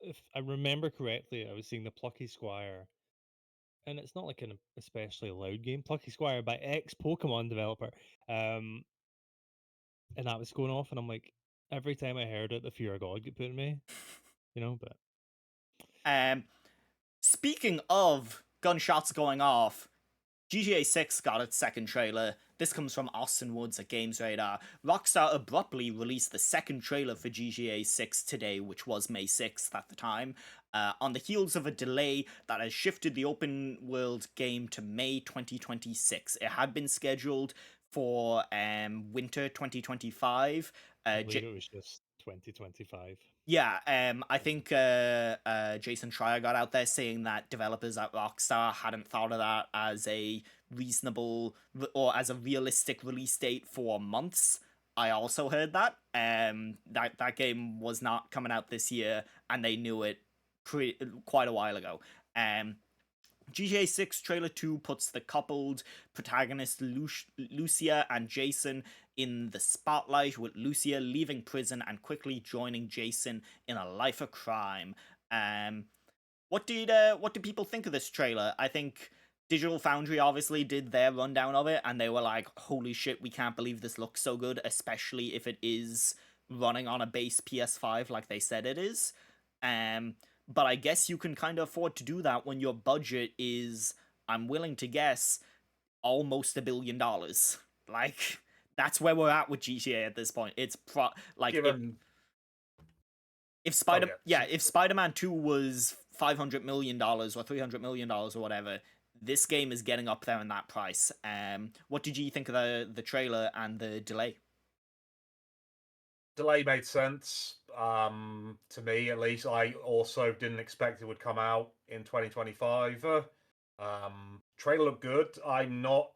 if I remember correctly, I was seeing the Plucky Squire, and it's not like an especially loud game. Plucky Squire by ex-Pokemon developer, and that was going off, and I'm like, every time I heard it, the fear of God get put in me, you know. But speaking of gunshots going off, GTA 6 got its second trailer. This comes from Austin Woods at Games Radar. Rockstar abruptly released the second trailer for GTA 6 today, which was May 6th at the time, on the heels of a delay that has shifted the open world game to May 2026. It had been scheduled for winter 2025. I believe it was just 2025. Yeah, I think Jason Schreier got out there saying that developers at Rockstar hadn't thought of that as a reasonable or as a realistic release date for months. I also heard that. That game was not coming out this year, and they knew it quite a while ago. GTA 6 Trailer 2 puts the coupled protagonist Lucia and Jason in the spotlight, with Lucia leaving prison and quickly joining Jason in a life of crime. What did people think of this trailer? I think Digital Foundry obviously did their rundown of it, and they were like, "Holy shit, we can't believe this looks so good," especially if it is running on a base PS5 like they said it is. But I guess you can kind of afford to do that when your budget is, I'm willing to guess, almost $1 billion. Like, that's where we're at with GTA at this point. It's like Given if yeah. Spider-Man 2 was $500 million or $300 million or whatever, this game is getting up there in that price. What did you think of the trailer and the delay? Delay made sense, to me at least. I also didn't expect it would come out in 2025. Trailer looked good. I'm not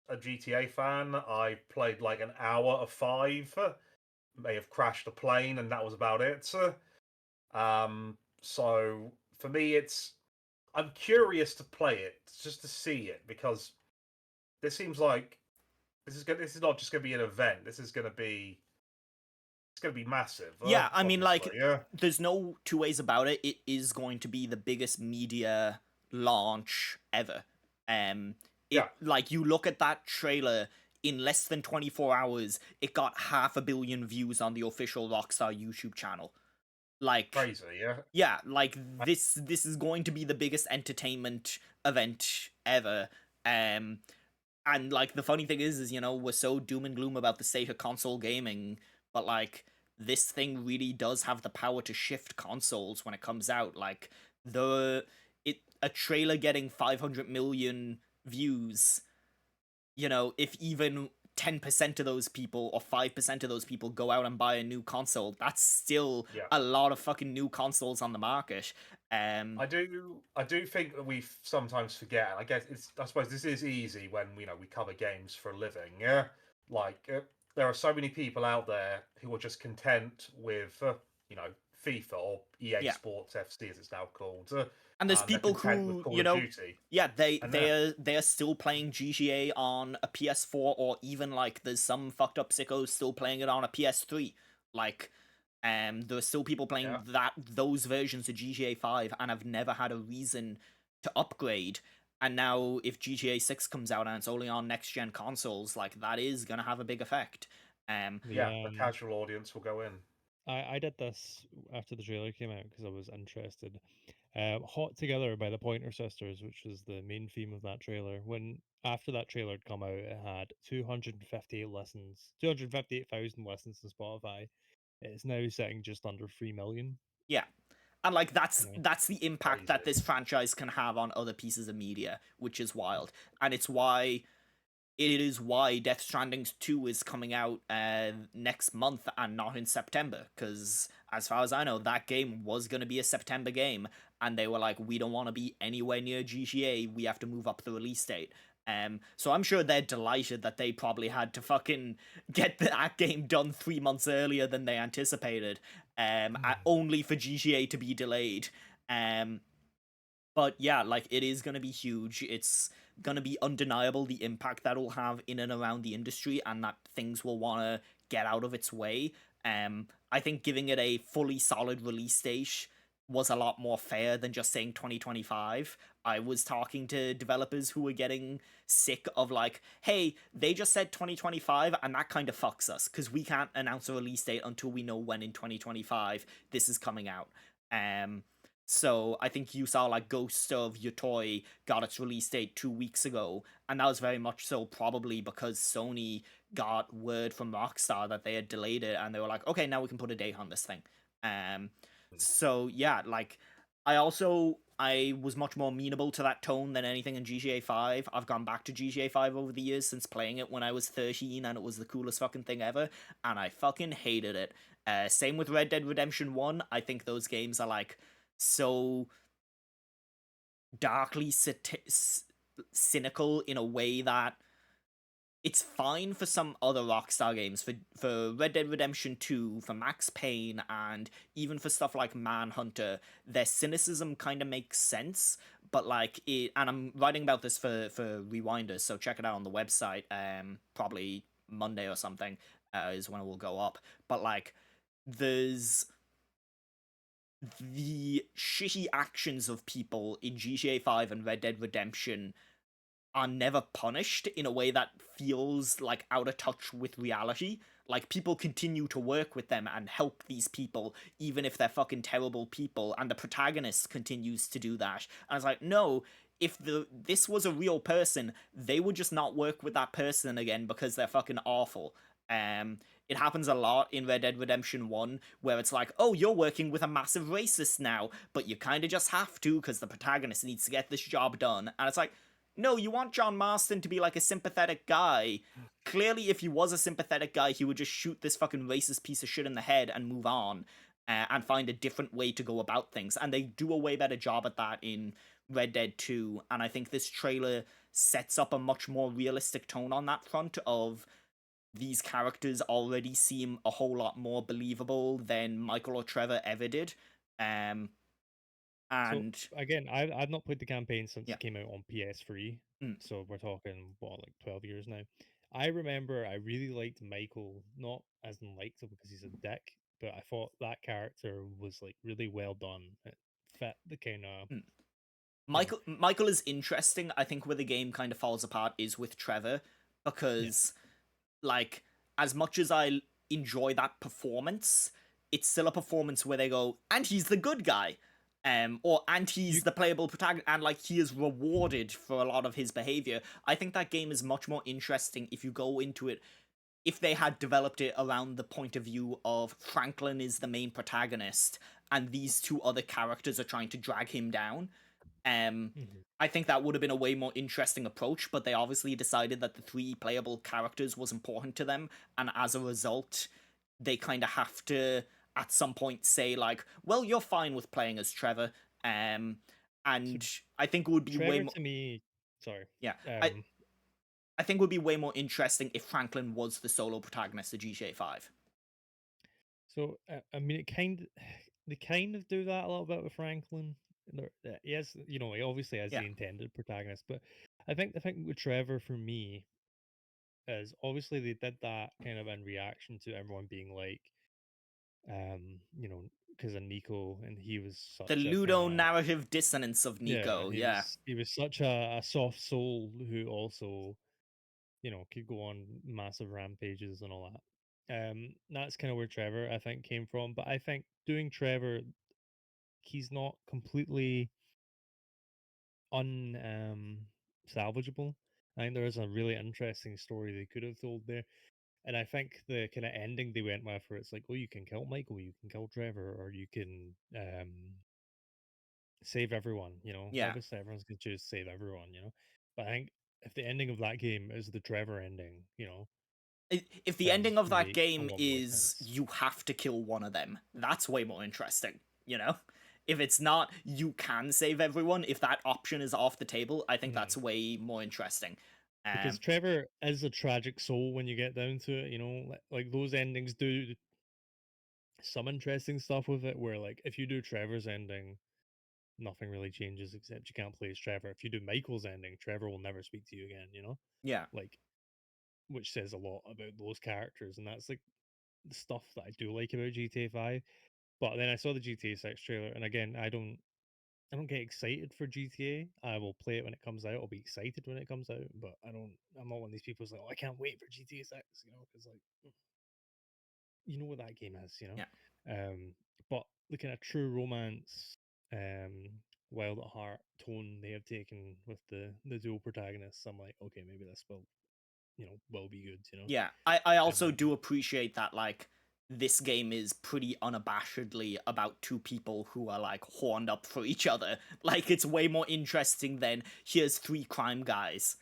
a GTA fan. I played like an hour of 5. May have crashed a plane, and that was about it. So for me, I'm curious to play it just to see it, because this seems like this is not just going to be an event. This is going to be it's going to be massive. Yeah, I mean, like, yeah. there's no two ways about it. It is going to be the biggest media launch ever. Yeah. Like, you look at that trailer, in less than 24 hours, it got 500 million views on the official Rockstar YouTube channel. Like, Crazy, yeah. Yeah, like this is going to be the biggest entertainment event ever. And like the funny thing is we're so doom and gloom about the state of console gaming, but like this thing really does have the power to shift consoles when it comes out. Like a trailer getting 500 million views, if even 10% of those people or 5% of those people go out and buy a new console, that's still a lot of fucking new consoles on the market. I do think that we sometimes forget. I guess I suppose this is easy when we cover games for a living. Yeah, like there are so many people out there who are just content with FIFA or EA Sports FC as it's now called. And there's people who they're still playing GTA on a PS4, or even like there's some fucked up sickos still playing it on a PS3. Like there's still people playing those versions of GTA 5 and have never had a reason to upgrade. And now if GTA 6 comes out and it's only on next gen consoles, like that is gonna have a big effect. The casual audience will go in. I did this after the trailer came out because I was interested. Hot Together by the Pointer Sisters, which was the main theme of that trailer. When after that trailer had come out, it had 258 listens, 258,000 listens to Spotify. It's now sitting just under 3 million. Yeah. And like that's the impact that this franchise can have on other pieces of media, which is wild. And it is why Death Stranding 2 is coming out next month and not in September, because as far as I know, that game was going to be a September game, and they were like, we don't want to be anywhere near GTA, we have to move up the release date. So I'm sure they're delighted that they probably had to fucking get that game done 3 months earlier than they anticipated, only for GTA to be delayed. But yeah, like it is going to be huge. It's going to be undeniable the impact that will have in and around the industry, and that things will want to get out of its way. I think giving it a fully solid release date was a lot more fair than just saying 2025. I was talking to developers who were getting sick of like, hey, they just said 2025 and that kind of fucks us because we can't announce a release date until we know when in 2025 this is coming out. So I think you saw like Ghost of Your Toy got its release date 2 weeks ago, and that was very much so probably because Sony got word from Rockstar that they had delayed it, and they were like, okay, now we can put a date on this thing. Um, Mm. so yeah, like I was much more amenable to that tone than anything in GTA 5. I've gone back to GTA 5 over the years since playing it when I was 13, and it was the coolest fucking thing ever, and I fucking hated it. Same with Red Dead Redemption 1. I think those games are like so darkly cynical in a way that it's fine for some other Rockstar games, for Red Dead Redemption 2, for Max Payne, and even for stuff like Manhunter. Their cynicism kind of makes sense, but like it, and I'm writing about this for Rewinders, so check it out on the website. Probably Monday or something is when it will go up. But like, there's the shitty actions of people in GTA 5 and Red Dead Redemption are never punished in a way that feels like out of touch with reality. Like, people continue to work with them and help these people, even if they're fucking terrible people, and the protagonist continues to do that. And I was like, no, if this was a real person, they would just not work with that person again because they're fucking awful. It happens a lot in Red Dead Redemption 1, where it's like, oh, you're working with a massive racist now, but you kind of just have to because the protagonist needs to get this job done. And it's like, no, you want John Marston to be like a sympathetic guy. Clearly, if he was a sympathetic guy, he would just shoot this fucking racist piece of shit in the head and move on, and find a different way to go about things. And they do a way better job at that in Red Dead 2. And I think this trailer sets up a much more realistic tone on that front of these characters already seem a whole lot more believable than Michael or Trevor ever did. Um, So and again, I've not played the campaign since yeah. it came out on PS3. Mm, So we're talking what, like 12 years now. I remember I really liked Michael, not as in liked him because he's a dick, but I thought that character was like really well done. It fit the kind of, mm. you know, Michael is interesting. I think where the game kind of falls apart is with Trevor, yeah. because like, as much as I enjoy that performance, it's still a performance where they go, and he's the good guy. Or and he's You the playable protagonist, and like he is rewarded for a lot of his behavior. I think that game is much more interesting if you go into it, if they had developed it around the point of view of Franklin is the main protagonist and these two other characters are trying to drag him down. um, Mhm. I think that would have been a way more interesting approach, but they obviously decided that the three playable characters was important to them, and as a result, they kind of have to, at some point, say, like, well, you're fine with playing as Trevor. So And I think it would be way Trevor more. to me, sorry. Yeah. I, Um, I think it would be way more interesting if Franklin was the solo protagonist of GTA 5. so I mean, it kind they kind of do that a little bit with Franklin. Yes, you know, he obviously is Yeah. the intended protagonist, but I think the thing with Trevor for me is obviously they did that kind of in reaction to everyone being like, you know, because of Nico, and he was The such a kind ludo of, narrative dissonance of yeah, Nico. Yeah. he was such a soft soul who also, you know, could go on massive rampages and all that. That's kind of where Trevor I think came from, but I think doing Trevor, he's not completely un salvageable. I think there is a really interesting story they could have told there. And I think the kind of ending they went with, where it's like, oh, you can kill Michael, you can kill Trevor, or you can save everyone. You know, Yeah. obviously everyone's gonna choose to save everyone. You know, but I think if the ending of that game is the Trevor ending, you know, If the things ending of that make a game lot more is sense. you have to kill one of them, that's way more interesting, you know? If it's not you can save everyone, if that option is off the table, I think Mhm. that's way more interesting. Because Um, Trevor is a tragic soul when you get down to it. You know, like those endings do some interesting stuff with it. Where like if you do Trevor's ending, nothing really changes except you can't play as Trevor. If you do Michael's ending, Trevor will never speak to you again, you know? yeah. Like, which says a lot about those characters. And that's like the stuff that I do like about GTA 5. But then I saw the GTA 6 trailer, and again, I don't get excited for GTA. I will play it when it comes out. I'll be excited when it comes out, but I'm not one of these people who's like, oh, I can't wait for GTA 6, you know, because like you know what that game is, you know. Yeah. But the kind of true romance wild at heart tone they have taken with the dual protagonists, I'm like, okay, maybe this will be good, Yeah, I also Um, do appreciate that, like, this game is pretty unabashedly about two people who are, like, horned up for each other. Like, it's way more interesting than here's three crime guys.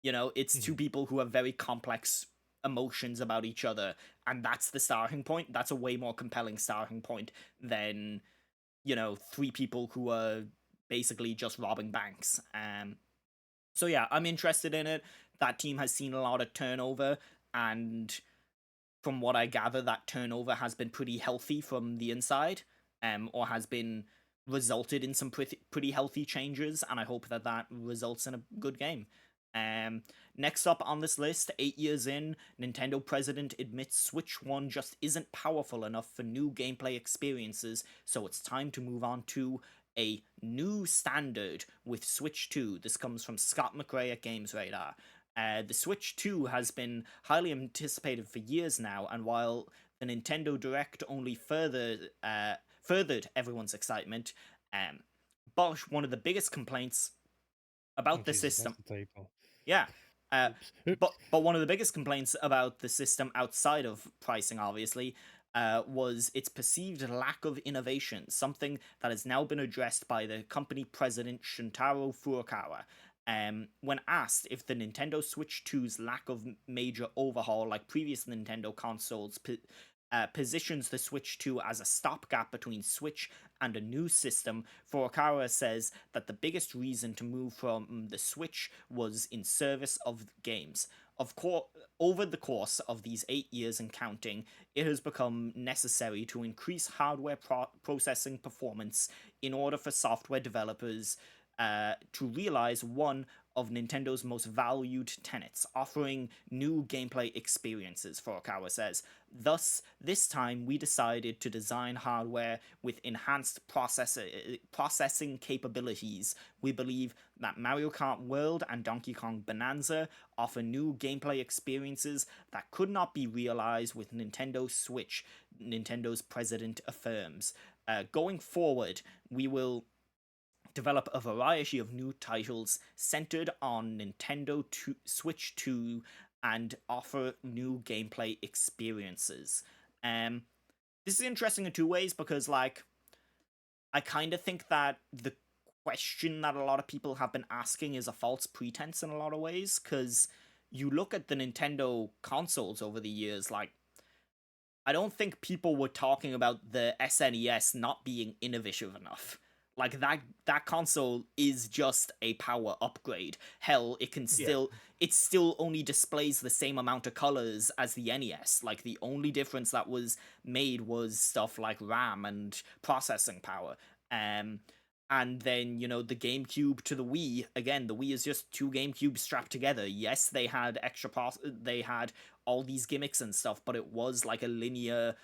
It's two mhm. people who have very complex emotions about each other, and that's the starting point. That's a way more compelling starting point than, three people who are basically just robbing banks. So yeah, I'm interested in it. That team has seen a lot of turnover, and from what I gather, that turnover has been pretty healthy from the inside, or has been resulted in some pretty healthy changes, and I hope that that results in a good game. Um, Next up on this list, 8 years in, Nintendo president admits Switch 1 just isn't powerful enough for new gameplay experiences, so it's time to move on to a new standard with Switch 2. This comes from Scott McCrae at Games Radar. The Switch 2 has been highly anticipated for years now, and while the Nintendo Direct only furthered everyone's excitement, um, but one of the biggest complaints Oh about the Jesus, that's system, the typo. yeah, Oops. but one of the biggest complaints about the system outside of pricing, obviously, was its perceived lack of innovation, something that has now been addressed by the company president Shuntaro Furukawa. When asked if the Nintendo Switch 2's lack of major overhaul, like previous Nintendo consoles, positions the Switch 2 as a stopgap between Switch and a new system, Furukawa says that the biggest reason to move from the Switch was in service of games. Of course, over the course of these 8 years and counting, it has become necessary to increase hardware processing performance in order for software developers to realize one of Nintendo's most valued tenets, offering new gameplay experiences, Furukawa says. Thus, this time we decided to design hardware with enhanced processing capabilities. We believe that Mario Kart World and Donkey Kong Bonanza offer new gameplay experiences that could not be realized with Nintendo Switch, Nintendo's president affirms. Going forward, we will develop a variety of new titles centered on Nintendo Switch 2 and offer new gameplay experiences. Um, this is interesting in two ways because, like, I kind of think that the question that a lot of people have been asking is a false pretense in a lot of ways because you look at the Nintendo consoles over the years, like, I don't think people were talking about the SNES not being innovative enough. Like that console is just a power upgrade. Hell, Yeah. it still only displays the same amount of colors as the NES. Like the only difference that was made was stuff like RAM and processing power. Um and then, the GameCube to the Wii, again, the Wii is just two GameCubes strapped together. Yes, they had they had all these gimmicks and stuff, but it was like a linear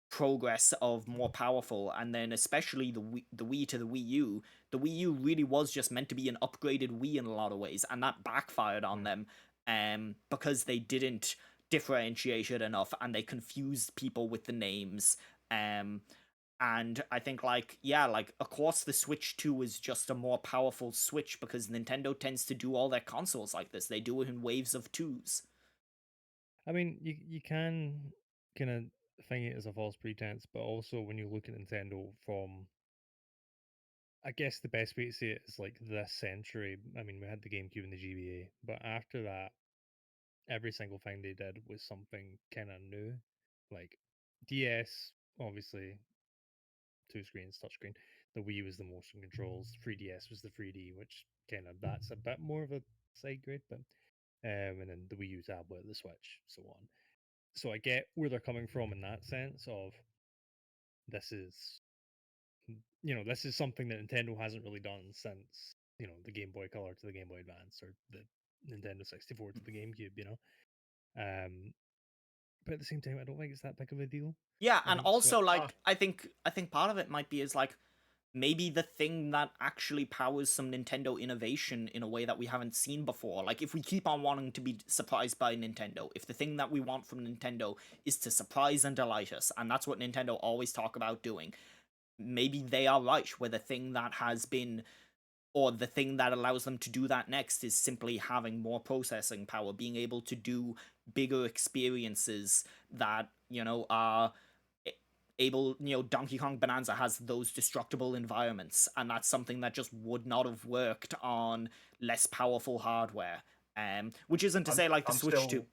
progress of more powerful. And then especially the Wii to the Wii U, the Wii U really was just meant to be an upgraded Wii in a lot of ways, and that backfired on Mm. them because they didn't differentiate it enough and they confused people with the names. And I think, like, yeah, like, of course the Switch 2 is just a more powerful Switch because Nintendo tends to do all their consoles like this. They do it in waves of twos. I mean, you can kind of think it as a false pretense, but also when you look at Nintendo from, I guess the best way to say it is like this century. I mean, we had the GameCube and the GBA, but after that, every single thing they did was something kind of new. Like DS, obviously, two screens, touchscreen. The Wii was the motion controls. 3DS was the 3D, which kind of that's a bit more of a side grade, but and then the Wii U tablet, the Switch, so on. So I get where they're coming from in that sense of this is this is something that Nintendo hasn't really done since the Game Boy Color to the Game Boy Advance or the Nintendo 64 to the GameCube. Um, but at the same time, I don't think it's that big of a deal. Yeah, I and think also, Switch. like, I think part of it might be is like maybe the thing that actually powers some Nintendo innovation in a way that we haven't seen before. Like, if we keep on wanting to be surprised by Nintendo, if the thing that we want from Nintendo is to surprise and delight us, and that's what Nintendo always talk about doing, maybe they are right, where the thing that has been, or the thing that allows them to do that next, is simply having more processing power, being able to do bigger experiences that, are able, Donkey Kong Bonanza has those destructible environments, and that's something that just would not have worked on less powerful hardware. Which isn't to say like the I'm Switch 2. still.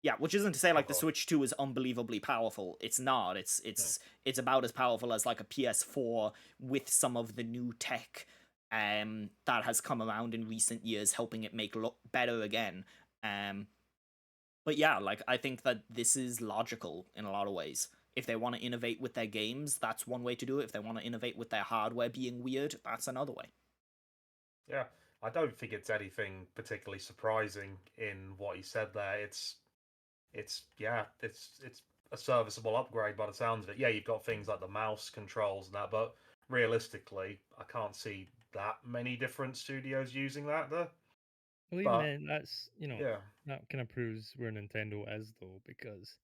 Yeah, which isn't to say Oh like the god. Switch 2 is unbelievably powerful. It's not. It's about as powerful as like a PS4 with some of the new tech that has come around in recent years, helping it make look better again. Um but yeah, like I think that this is logical in a lot of ways. If they want to innovate with their games, that's one way to do it. If they want to innovate with their hardware being weird, that's another way. Yeah, I don't think it's anything particularly surprising in what he said there. It's a serviceable upgrade by the sounds of it. Yeah, you've got things like the mouse controls and that, but realistically, I can't see that many different studios using that there. Well, even But then, that's yeah, that kind of proves where Nintendo is, though, because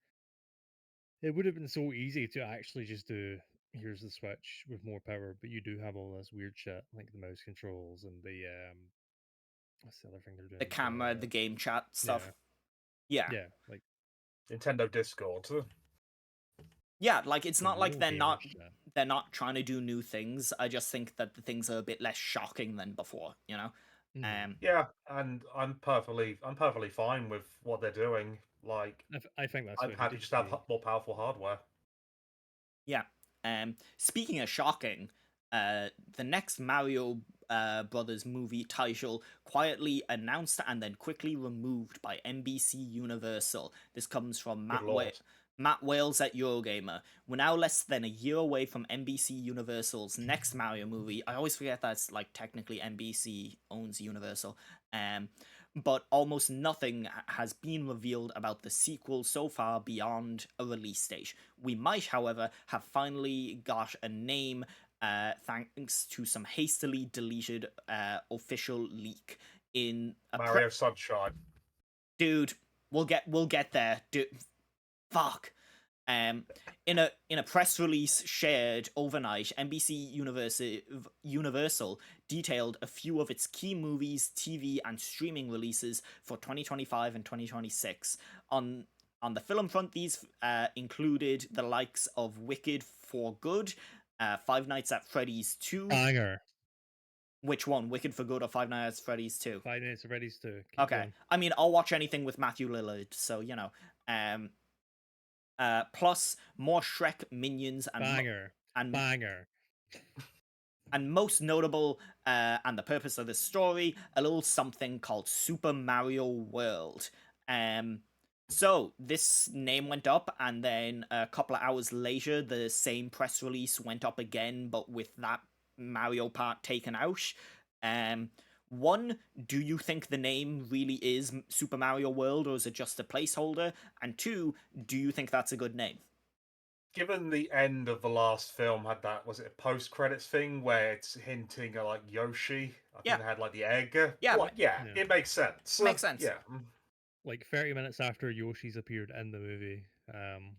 it would have been so easy to actually just do here's the Switch with more power, but you do have all this weird shit like the mouse controls and the what's the other thing they're The doing? camera, the game chat Yeah, stuff. Yeah. yeah, like Nintendo Discord. Yeah, like it's the not like real gamer shit. they're not trying to do new things. I just think that the things are a bit less shocking than before, you know? Mm. Yeah, and I'm perfectly fine with what they're doing. Like, I think that's I'm what it happy needed just to to have be. more powerful hardware. Yeah. Speaking of shocking, the next Mario Brothers movie title quietly announced and then quickly removed by NBC Universal. This comes from Good lord. Matt Wales at Eurogamer. We're now less than a year away from NBC Universal's next Mario movie. I always forget that's like technically NBC owns Universal. But almost nothing has been revealed about the sequel so far beyond a release date. We might, however, have finally got a name thanks to some hastily deleted official leak in a Mario Sunshine. dude. We'll get there. Dude, fuck. In a press release shared overnight, Universal detailed a few of its key movies, TV, and streaming releases for 2025 and 2026. On the film front, these included the likes of Wicked for Good, Five Nights at Freddy's 2. Banger. Which one? Wicked for Good or Five Nights at Freddy's 2? 5 minutes of Freddy's too. Keep Okay. going. I mean, I'll watch anything with Matthew Lillard, so, plus more Shrek minions Banger. and Banger. and most notable, and the purpose of this story, a little something called Super Mario World. So this name went up, and then a couple of hours later, the same press release went up again, but with that Mario part taken out. One, do you think the name really is Super Mario World, or is it just a placeholder? And two, do you think that's a good name? Given the end of the last film had that, was it a post-credits thing where it's hinting at like Yoshi? I Yeah, think they had like the egg. yeah, Like, yeah, Yeah. it makes sense. makes sense. Yeah. Like 30 minutes after Yoshi's appeared in the movie,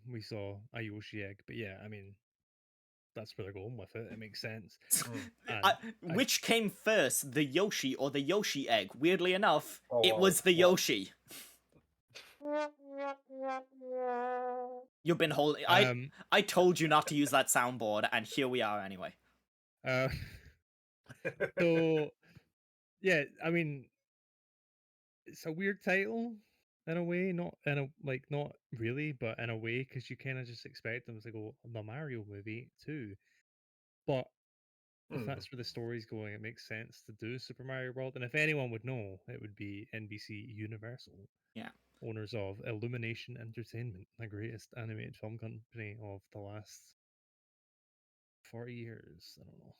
we saw a Yoshi egg. But yeah, I mean, that's where they're going with it. It makes sense. And Which came first, the Yoshi or the Yoshi egg? Weirdly enough, it Oh, was the well. Yoshi. You've been holding. I told you not to use that soundboard, and here we are anyway. uh, so yeah, I mean, it's a weird title in a way, not in a like not really, but in a way, because you kind of just expect them to go the Mario movie too. But if Hmm. that's where the story's going, it makes sense to do Super Mario World. And if anyone would know, it would be NBC Universal, Yeah. owners of Illumination Entertainment, the greatest animated film company of the last 40 years. I don't know.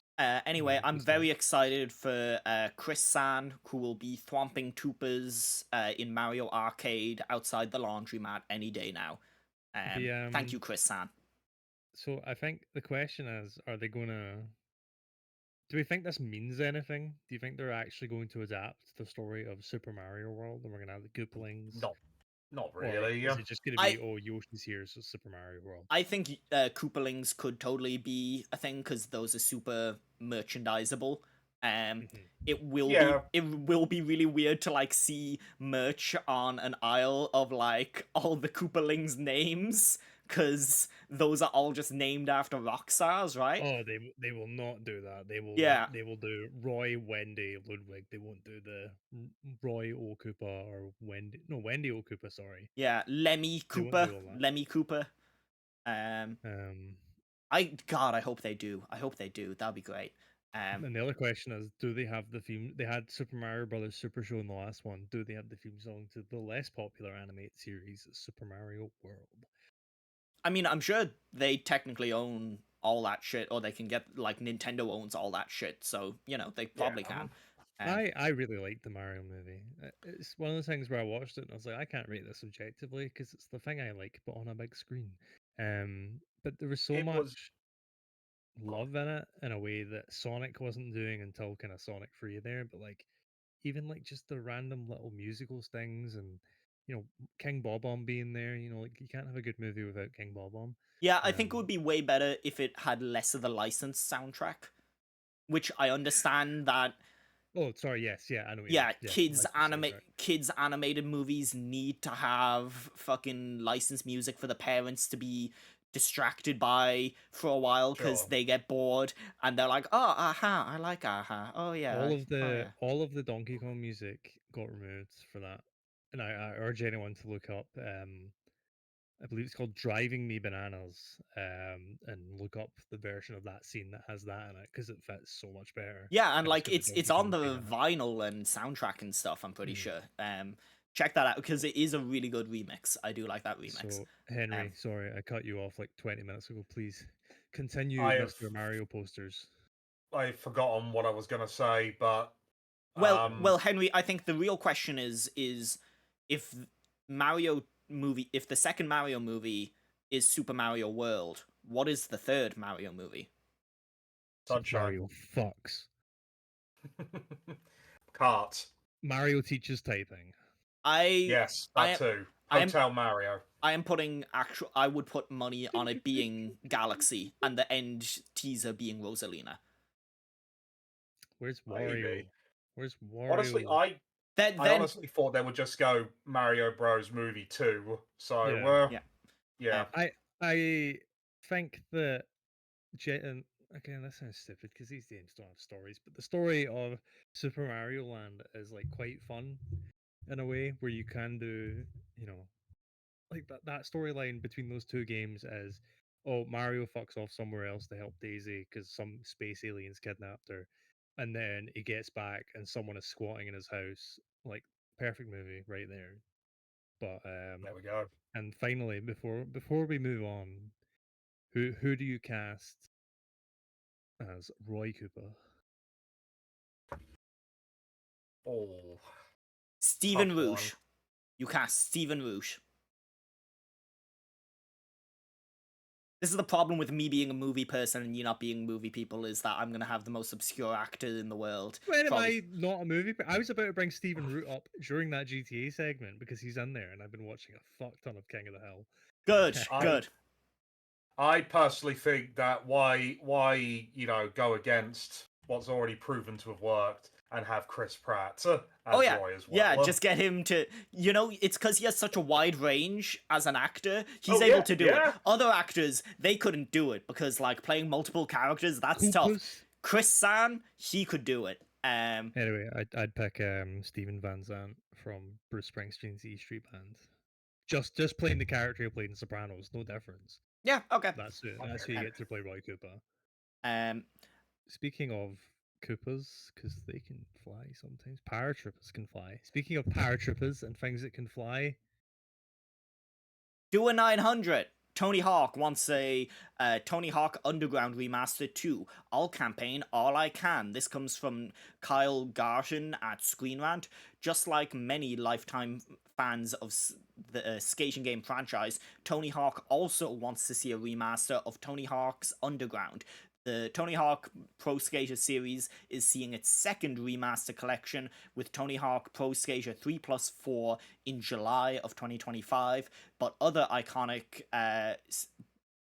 Anyway, I'm Close to very that. excited for Chris San, who will be thwomping Toopas in Mario Arcade outside the laundromat any day now. Thank you, Chris San. So I think the question is, are they gonna do we think this means anything? Do you think they're actually going to adapt the story of Super Mario World and we're gonna have the Goopalings No. Not Or really. is it just going to I be, oh, Yoshi's here, so Super Mario World? I think Koopalings could totally be a thing because those are super merchandisable. Mhm. Yeah, It will be really weird to like see merch on an aisle of like all the Koopalings names because those are all just named after rock stars, right? Oh, they will not do that. Yeah, They will do Roy, Wendy, Ludwig. They won't do the Roy O. Koopa or Wendy O. Koopa. Sorry, yeah, they won't do all that. Lemmy Cooper. Um, Um, I hope they do. I hope they do. That'd be great. and the other question is, do they have the theme? They had Super Mario Brothers Super Show in the last one. Do they have the theme song to the less popular animated series, Super Mario World? I mean, I'm sure they technically own all that shit, or they can get like Nintendo owns all that shit, so you know they yeah. probably can. I really liked the Mario movie. It's one of those things where I watched it and I was like, I can't rate this objectively because it's the thing I like, but on a big screen. But there was so It was. much love in it in a way that Sonic wasn't doing until kind of Sonic 3 there. But like even like just the random little musical things and King Bob-omb being there. Like you can't have a good movie without King Bob-omb. Yeah, I think it Um, would be way better if it had less of the licensed soundtrack, which I understand that. oh, sorry, yes, yeah, I know what you mean. Yeah, Yeah, licensed soundtrack. kids animated movies need to have fucking licensed music for the parents to be distracted by for a while because Sure. they get bored and they're like, oh, aha, I like aha. Oh yeah, oh yeah. All of the Donkey Kong music got removed for that, and I urge anyone to look up. I believe it's called "Driving Me Bananas," and look up the version of that scene that has that in it because it fits so much better, Yeah, and and it's like got the it's Donkey on Kong the theme in it. vinyl and soundtrack and stuff, I'm pretty Mhm. sure. Check that out because it is a really good remix. I do like that remix. So Henry, Um sorry, I cut you off like 20 minutes ago. Please continue, I have. Mr. Mario posters. I've forgotten what I was going to say, but well, Henry, I think the real question is if if the second Mario movie is Super Mario World, what is the third Mario movie? Super Sunshine. Mario fucks. Kart. Mario teaches typing. I Yes, that I too. I am Hotel Mario. I am putting actual. I would put money on it being Galaxy and the end teaser being Rosalina. Where's Wario? Maybe. Where's Honestly, Wario? I Then honestly thought they would just go Mario Bros. Movie 2. So, Yeah. yeah. yeah. I think that and again, that sounds stupid because these games don't have stories, but the story of Super Mario Land is like quite fun in a way where you can do, you know, like that storyline between those two games is, oh, Mario fucks off somewhere else to help Daisy because some space aliens kidnapped her, and then he gets back and someone is squatting in his house. Like perfect movie right there. But There we go. and finally, before we move on, who do you cast as Roy Cooper? Oh, Stephen tough one. Rouge. You cast Stephen Rouge. This is the problem with me being a movie person and you not being movie people is that I'm gonna have the most obscure actor in the world. When am Probably I not a movie? I was about to bring Stephen Root up during that GTA segment because he's in there, and I've been watching a fuck ton of King of the Hill. good, I good. I personally think that why go against what's already proven to have worked and have Chris Pratt Oh as yeah, Roy as yeah. well. Just get him to. It's because he has such a wide range as an actor. He's Oh able yeah, to do it. yeah. Other actors they couldn't do it because like playing multiple characters that's tough. Koopas. Chris San he could do it. Anyway, I'd pick Stephen Van Zandt from Bruce Springsteen's E Street Band. Just playing the character he played in Sopranos, no difference. Yeah, okay. That's who you get to play Roy Cooper. Um, Speaking of Koopas, because they can fly sometimes. Paratroopers can fly. Speaking of paratroopers and things that can fly, do a 900. Tony Hawk wants a Tony Hawk Underground Remastered 2. All campaign, all I can. This comes from Kyle Garshin at Screen Rant. Just like many lifetime fans of the skating game franchise, Tony Hawk also wants to see a remaster of Tony Hawk's Underground. The Tony Hawk Pro Skater series is seeing its second remaster collection, with Tony Hawk Pro Skater 3 plus 4 in July of 2025, but other iconic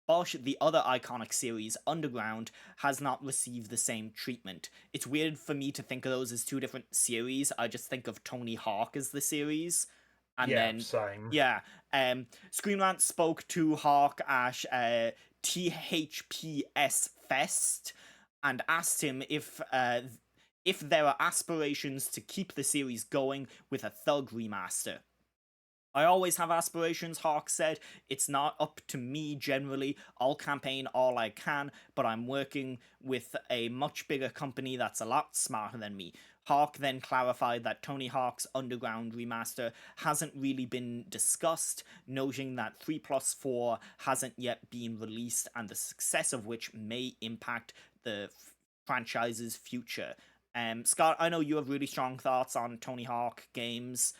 the other iconic series, Underground, has not received the same treatment. It's weird for me to think of those as two different series. I just think of Tony Hawk as the series. And Yeah, then, same. yeah, Screen Rant spoke to Hawk at THPS Fest and asked him if there are aspirations to keep the series going with a Thug remaster. I always have aspirations, Hawk said. It's not up to me generally. I'll campaign all I can, but I'm working with a much bigger company that's a lot smarter than me. Hawk then clarified that Tony Hawk's Underground remaster hasn't really been discussed, noting that 3 plus 4 hasn't yet been released and the success of which may impact the franchise's future. Scott, I know you have really strong thoughts on Tony Hawk games.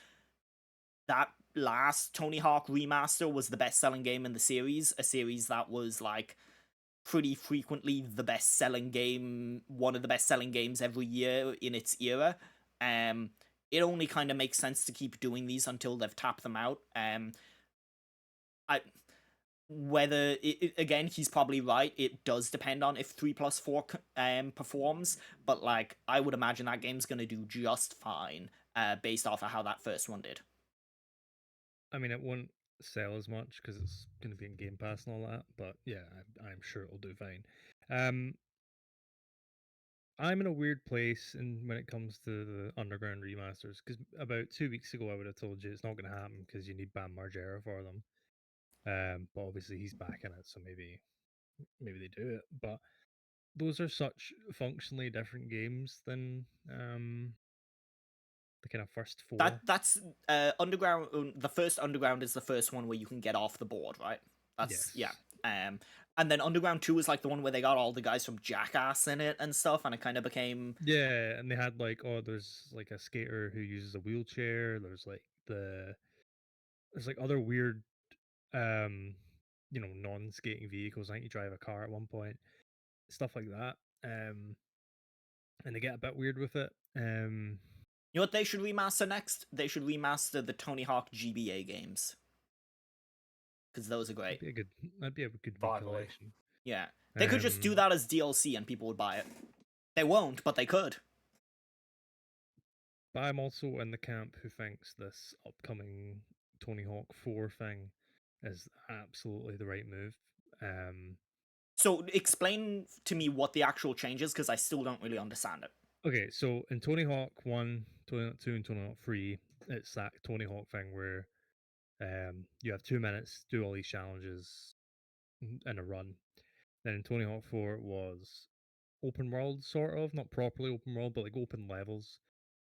That last Tony Hawk remaster was the best selling game in the series, a series that was like pretty frequently the best selling game, one of the best selling games every year in its era. It only kind of makes sense to keep doing these until they've tapped them out. I whether again, he's probably right. It does depend on if 3 plus 4 performs, but like I would imagine that game's gonna do just fine, based off of how that first one did. I mean, it won't sell as much because it's going to be in Game Pass and all that, but yeah, I'm sure it'll do fine. I'm in a weird place when it comes to the Underground remasters because about 2 weeks ago I would have told you it's not going to happen because you need Bam Margera for them. But obviously he's back in it, so maybe they do it. But those are such functionally different games than the kind of first four. That's Underground. The first Underground is the first one where you can get off the board, right? That's Yes. yeah. And then Underground 2 is like the one where they got all the guys from Jackass in it and stuff, and it kind of became Yeah, and they had like, oh, there's like a skater who uses a wheelchair. There's like other weird um non-skating vehicles. I think you drive a car at one point, stuff like that. And they get a bit weird with it. You know what they should remaster next? They should remaster the Tony Hawk GBA games, because those are great. That'd be a good Finally. recollection. Yeah, they could just do that as DLC and people would buy it. They won't, but they could. But I'm also in the camp who thinks this upcoming Tony Hawk 4 thing is absolutely the right move. So explain to me what the actual change is, because I still don't really understand it. Okay, so in Tony Hawk 1, Tony Hawk 2, and Tony Hawk 3, it's that Tony Hawk thing where you have 2 minutes, do all these challenges in a run. Then in Tony Hawk 4, it was open world, sort of, not properly open world, but like open levels.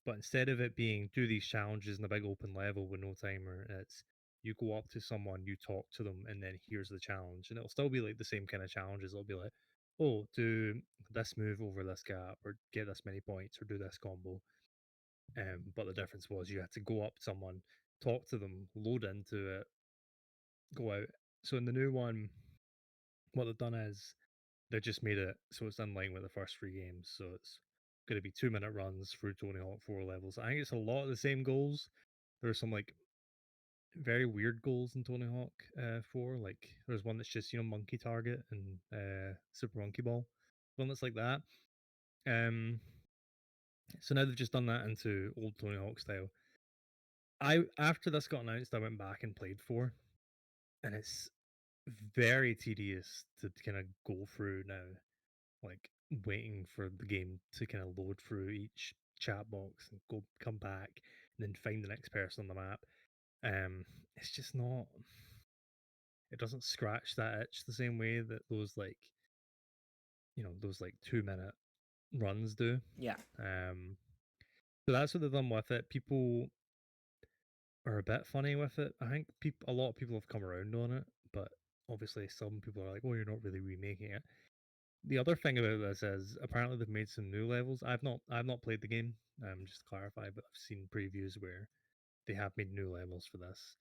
But instead of it being do these challenges in a big open level with no timer, it's you go up to someone, you talk to them, and then here's the challenge. And it'll still be like the same kind of challenges. It'll be like, oh, do this move over this gap, or get this many points, or do this combo. But the difference was you had to go up to someone, talk to them, load into it, go out. So in the new one, what they've done is they just made it so it's in line with the first three games. So it's going to be 2 minute runs through Tony Hawk 4 levels. I think it's a lot of the same goals. There are some like very weird goals in Tony Hawk 4. Like there's one that's just monkey target and super monkey ball. One that's like that. So now they've just done that into old Tony Hawk style. After this got announced, I went back and played 4, and it's very tedious to kind of go through now, like waiting for the game to kind of load through each chat box and come back and then find the next person on the map. It's just not. It doesn't scratch that itch the same way that those like 2 minute runs do. Yeah. So that's what they've done with it. People are a bit funny with it. I think a lot of people have come around on it, but obviously some people are like, "Oh, you're not really remaking it." The other thing about this is apparently they've made some new levels. I've not played the game. Just to clarify, but I've seen previews where they have made new levels for this.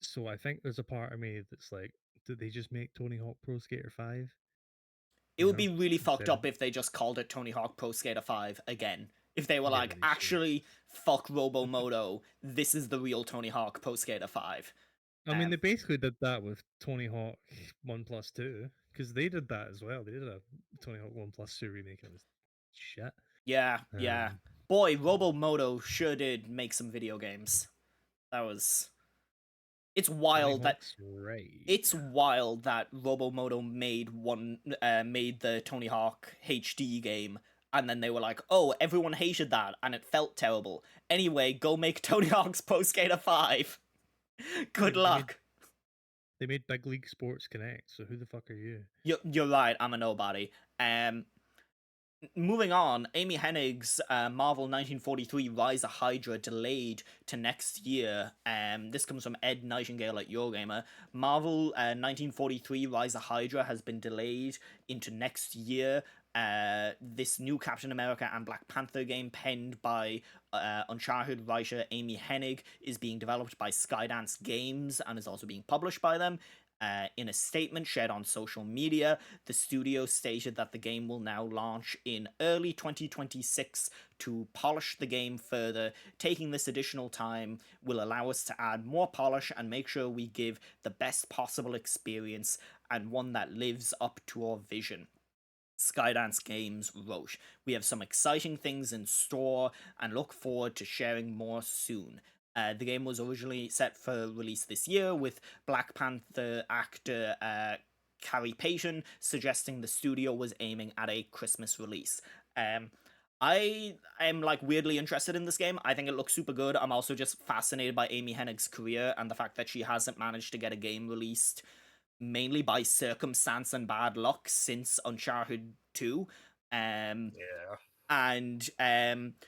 So I think there's a part of me that's like, did they just make Tony Hawk Pro Skater 5? It would be really fucked instead up if they just called it Tony Hawk Pro Skater 5 again. If they were They like, really should. actually, fuck Robomoto, this is the real Tony Hawk Pro Skater 5. I mean, they basically did that with Tony Hawk 1+2 because they did that as well. They did a Tony Hawk 1+2 remake and it was shit. Yeah. Um, Boy, Robomoto sure did make some video games. That was... It's Tony wild that... Hawk's right. It's wild that Robomoto made the Tony Hawk HD game, and then they were like, "Oh, everyone hated that, and it felt terrible. Anyway, go make Tony Hawk's Pro Skater 5. Good luck." They made Big League Sports Connect. So who the fuck are you? You're right. I'm a nobody. Moving on, Amy Hennig's Marvel 1943 Rise of Hydra delayed to next year. This comes from Ed Nightingale at Eurogamer. Marvel 1943 Rise of Hydra has been delayed into next year. This new Captain America and Black Panther game, penned by Uncharted writer Amy Hennig, is being developed by Skydance Games and is also being published by them. In a statement shared on social media, the studio stated that the game will now launch in early 2026 to polish the game further. Taking this additional time will allow us to add more polish and make sure we give the best possible experience and one that lives up to our vision. Skydance Games wrote, "We have some exciting things in store and look forward to sharing more soon." The game was originally set for release this year, with Black Panther actor Carrie Payton suggesting the studio was aiming at a Christmas release. I am like weirdly interested in this game. I think it looks super good. I'm also just fascinated by Amy Hennig's career and the fact that she hasn't managed to get a game released mainly by circumstance and bad luck since Uncharted 2. Yeah. And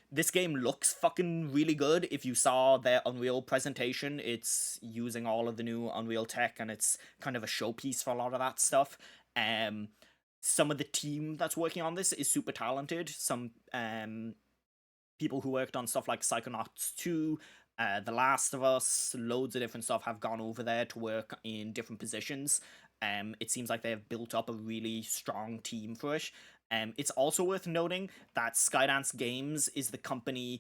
this game looks fucking really good. If you saw their Unreal presentation, it's using all of the new Unreal tech, and it's kind of a showpiece for a lot of that stuff. Some of the team that's working on this is super talented. Some people who worked on stuff like Psychonauts 2, The Last of Us, loads of different stuff have gone over there to work in different positions. It seems like they have built up a really strong team for it. It's also worth noting that Skydance Games is the company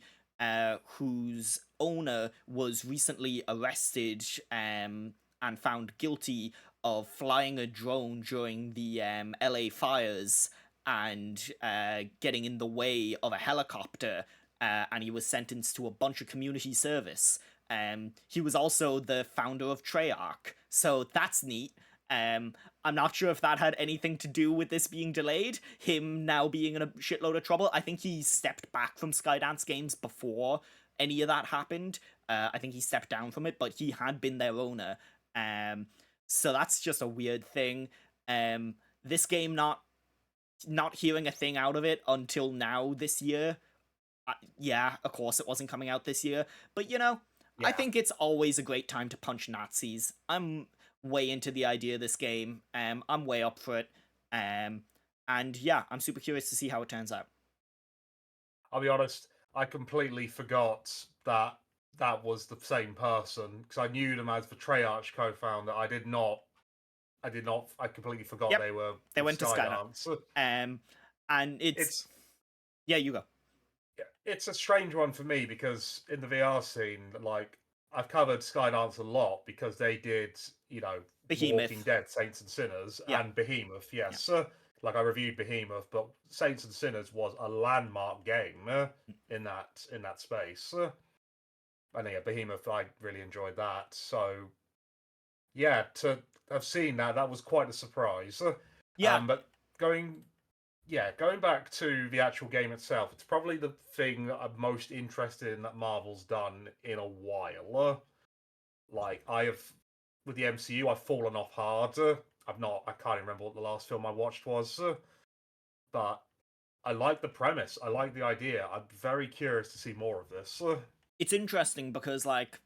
whose owner was recently arrested and found guilty of flying a drone during the LA fires and getting in the way of a helicopter, and he was sentenced to a bunch of community service. He was also the founder of Treyarch, so that's neat. I'm not sure if that had anything to do with this being delayed, him now being in a shitload of trouble. I think he stepped back from Skydance Games before any of that happened. I think he stepped down from it, but he had been their owner. So that's just a weird thing. This game not hearing a thing out of it until now this year. Yeah, of course it wasn't coming out this year, but you know, I think it's always a great time to punch Nazis. I'm way into the idea of this game. I'm way up for it. And yeah, I'm super curious to see how it turns out. I'll be honest, I completely forgot that that was the same person because I knew them as the Treyarch co-founder. I completely forgot Yep. they went to Skydance. And it's yeah, you go. It's a strange one for me because in the VR scene, like I've covered Skydance a lot because they did, you know, Behemoth. Walking Dead, Saints and Sinners, Yeah. and Behemoth. Yes, like I reviewed Behemoth, but Saints and Sinners was a landmark game in that space. And yeah, Behemoth, I really enjoyed that. So yeah, to have seen that was quite a surprise. Yeah, but going back to the actual game itself, it's probably the thing that I'm most interested in that Marvel's done in a while. Like, with the MCU, I've fallen off hard. I can't even remember what the last film I watched was. But I like the premise. I like the idea. I'm very curious to see more of this. It's interesting because, like,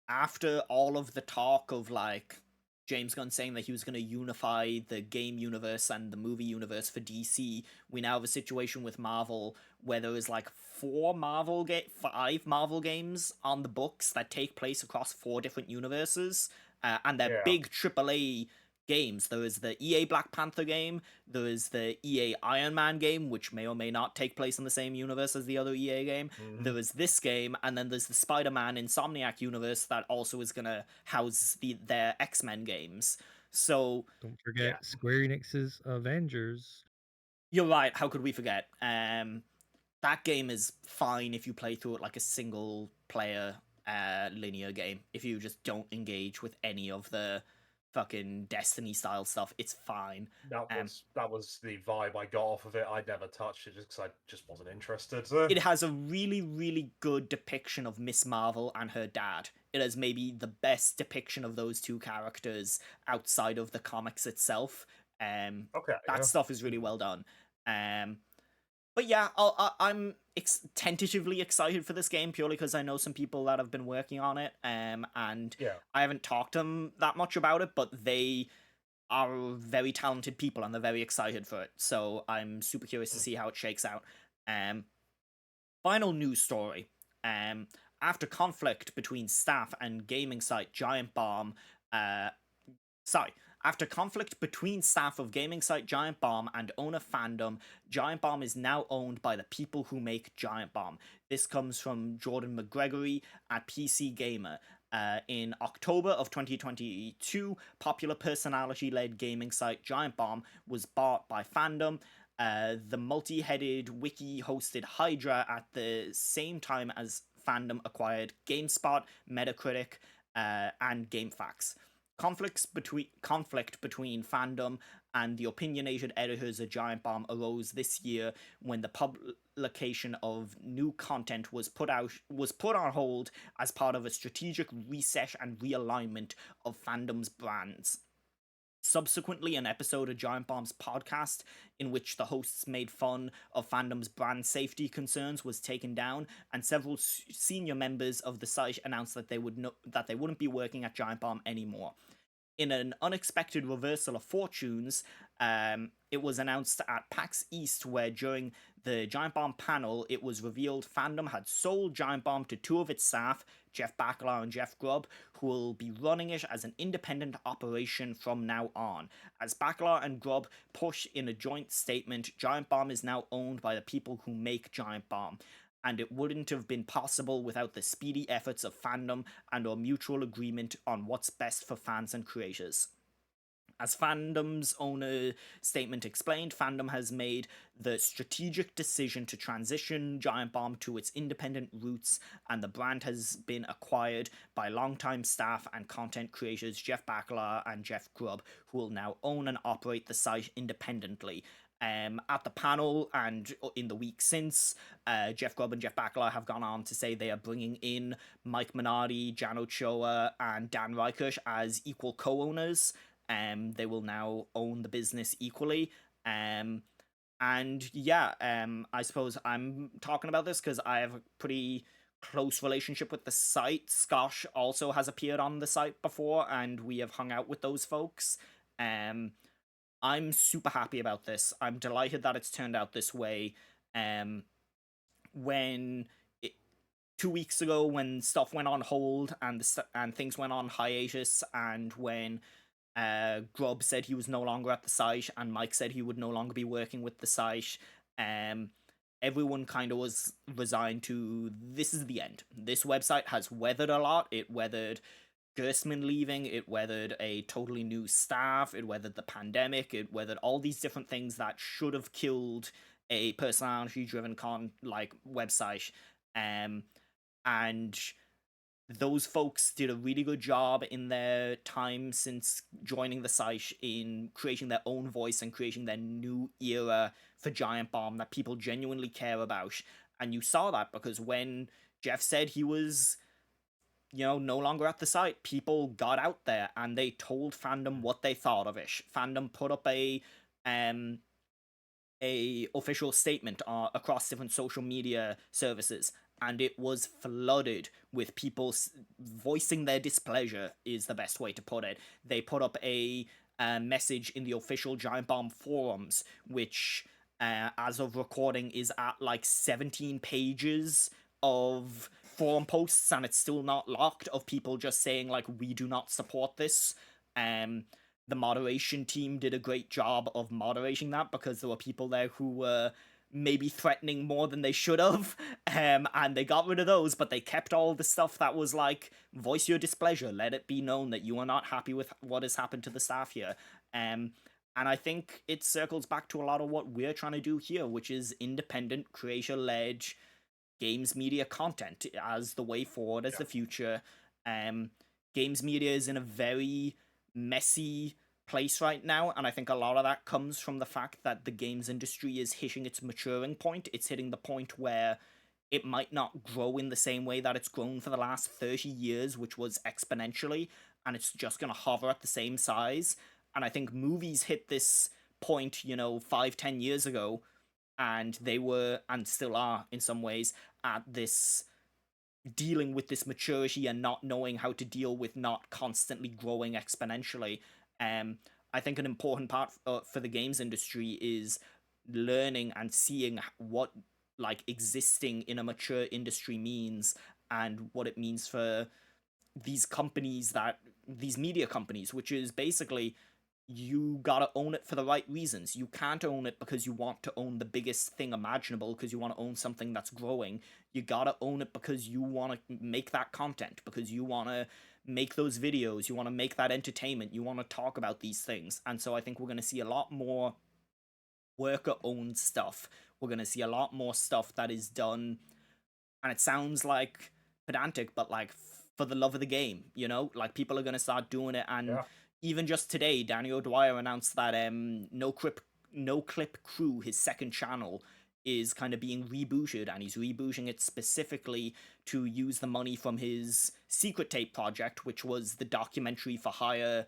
after all of the talk of, like, James Gunn saying that he was going to unify the game universe and the movie universe for DC, we now have a situation with Marvel where there is like 5 Marvel games on the books that take place across 4 different universes, and they're big AAA games. There is the EA Black Panther game, there is the EA Iron Man game, which may or may not take place in the same universe as the other EA game. There is this game, and then there's the Spider-Man Insomniac universe that also is going to house their X-Men games. So Don't forget Yeah. Square Enix's Avengers. you're right, how could we forget? That game is fine if you play through it like a single player linear game. If you just don't engage with any of the fucking Destiny style stuff, it's fine. That was the vibe I got off of it. I never touched it just because I just wasn't interested. It has a really, really good depiction of Miss Marvel and her dad. It has maybe the best depiction of those two characters outside of the comics itself. Okay. That stuff is really well done. But yeah, I'm tentatively excited for this game purely because I know some people that have been working on it, and Yeah. I haven't talked to them that much about it, but they are very talented people and they're very excited for it. So I'm super curious to see how it shakes out. Final news story. After conflict between staff and gaming site Giant Bomb, after conflict between staff of gaming site Giant Bomb and owner Fandom, Giant Bomb is now owned by the people who make Giant Bomb. This comes from Jordan McGregory at PC Gamer. In October of 2022, popular personality-led gaming site Giant Bomb was bought by Fandom, the multi-headed wiki-hosted Hydra, at the same time as Fandom acquired GameSpot, Metacritic, and GameFAQs. Conflict between Fandom and the opinionated editors of Giant Bomb arose this year when the publication of new content was put on hold as part of a strategic reset and realignment of Fandom's brands. Subsequently, an episode of Giant Bomb's podcast, in which the hosts made fun of Fandom's brand safety concerns, was taken down, and several senior members of the site announced that they wouldn't be working at Giant Bomb anymore. In an unexpected reversal of fortunes, it was announced at PAX East, where during the Giant Bomb panel, it was revealed Fandom had sold Giant Bomb to two of its staff, Jeff Baclar and Jeff Grubb, who will be running it as an independent operation from now on. As Baclar and Grubb push in a joint statement, Giant Bomb is now owned by the people who make Giant Bomb, and it wouldn't have been possible without the speedy efforts of Fandom and our mutual agreement on what's best for fans and creators. As Fandom's owner statement explained, Fandom has made the strategic decision to transition Giant Bomb to its independent roots, and the brand has been acquired by longtime staff and content creators Jeff Baclar and Jeff Grubb, who will now own and operate the site independently. At the panel and in the week since, Jeff Grubb and Jeff Baclar have gone on to say they are bringing in Mike Minardi, Jan Ochoa, and Dan Reichert as equal co-owners. They will now own the business equally. And yeah, I suppose I'm talking about this because I have a pretty close relationship with the site. Scott also has appeared on the site before, and we have hung out with those folks. I'm super happy about this. I'm delighted that it's turned out this way. When 2 weeks ago, when stuff went on hold and things went on hiatus, and when Grubb said he was no longer at the site and Mike said he would no longer be working with the site, everyone kind of was resigned to this is the end. This website has weathered a lot. It weathered Gerstmann leaving, it weathered a totally new staff, it weathered the pandemic, it weathered all these different things that should have killed a personality-driven website. And those folks did a really good job in their time since joining the site in creating their own voice and creating their new era for Giant Bomb that people genuinely care about. And you saw that because when Jeff said he was no longer at the site, people got out there and they told Fandom what they thought of it. Fandom put up a official statement across different social media services, and it was flooded with people voicing their displeasure, is the best way to put it. They put up a message in the official Giant Bomb forums, which, as of recording, is at 17 pages of forum posts, and it's still not locked, of people just saying we do not support this. the moderation team did a great job of moderating that, because there were people there who were maybe threatening more than they should have, and they got rid of those, but they kept all the stuff that was like, voice your displeasure, let it be known that you are not happy with what has happened to the staff here. And I think it circles back to a lot of what we're trying to do here, which is independent, creator-led games media content as the way forward, as the future. Games media is in a very messy place right now, and I think a lot of that comes from the fact that the games industry is hitting its maturing point. It's hitting the point where it might not grow in the same way that it's grown for the last 30 years, which was exponentially, and it's just going to hover at the same size. And I think movies hit this point, 5-10 years ago, and they were, and still are in some ways, at this dealing with this maturity and not knowing how to deal with not constantly growing exponentially. I think an important part for the games industry is learning and seeing what like existing in a mature industry means, and what it means for these media companies, which is basically, you gotta own it for the right reasons. You can't own it because you want to own the biggest thing imaginable, because you want to own something that's growing. You gotta own it because you want to make that content, because you want to make those videos, you want to make that entertainment, you want to talk about these things. And so I think we're going to see a lot more worker-owned stuff. We're going to see a lot more stuff that is done, and it sounds like pedantic, but like for the love of the game, like people are going to start doing it. And even just today, Danny O'Dwyer announced that No Clip Crew, his second channel, is kind of being rebooted, and he's rebooting it specifically to use the money from his Secret Tape project, which was the documentary for hire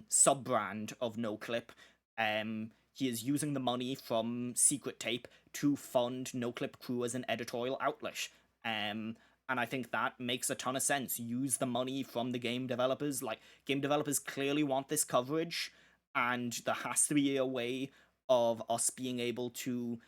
sub-brand of No Clip. He is using the money from Secret Tape to fund No Clip Crew as an editorial outlet. And I think that makes a ton of sense. Use the money from the game developers. Like, game developers clearly want this coverage, and there has to be a way of us being able to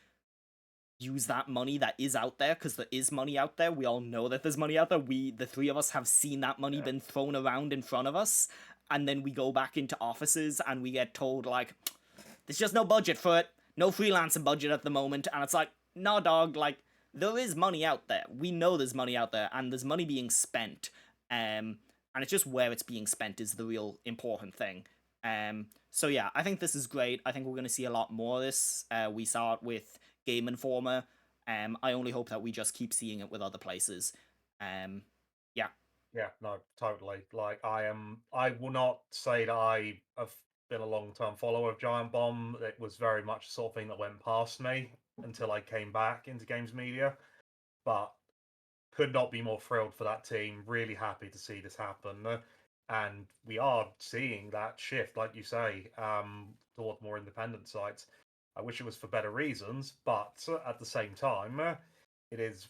use that money that is out there, because there is money out there. We all know that there's money out there. The three of us have seen that money been thrown around in front of us, and then we go back into offices and we get told, like, there's just no budget for it. No freelancing budget at the moment. And it's like, nah, dog, like, there is money out there. We know there's money out there, and there's money being spent. And it's just where it's being spent is the real important thing. So yeah, I think this is great. I think we're going to see a lot more of this. We saw it with Game Informer. I only hope that we just keep seeing it with other places. Yeah. Yeah, no, totally. Like, I will not say that I have been a long-term follower of Giant Bomb. It was very much the sort of thing that went past me until I came back into games media. But could not be more thrilled for that team. Really happy to see this happen. And we are seeing that shift, like you say, toward more independent sites. I wish it was for better reasons, but at the same time, it is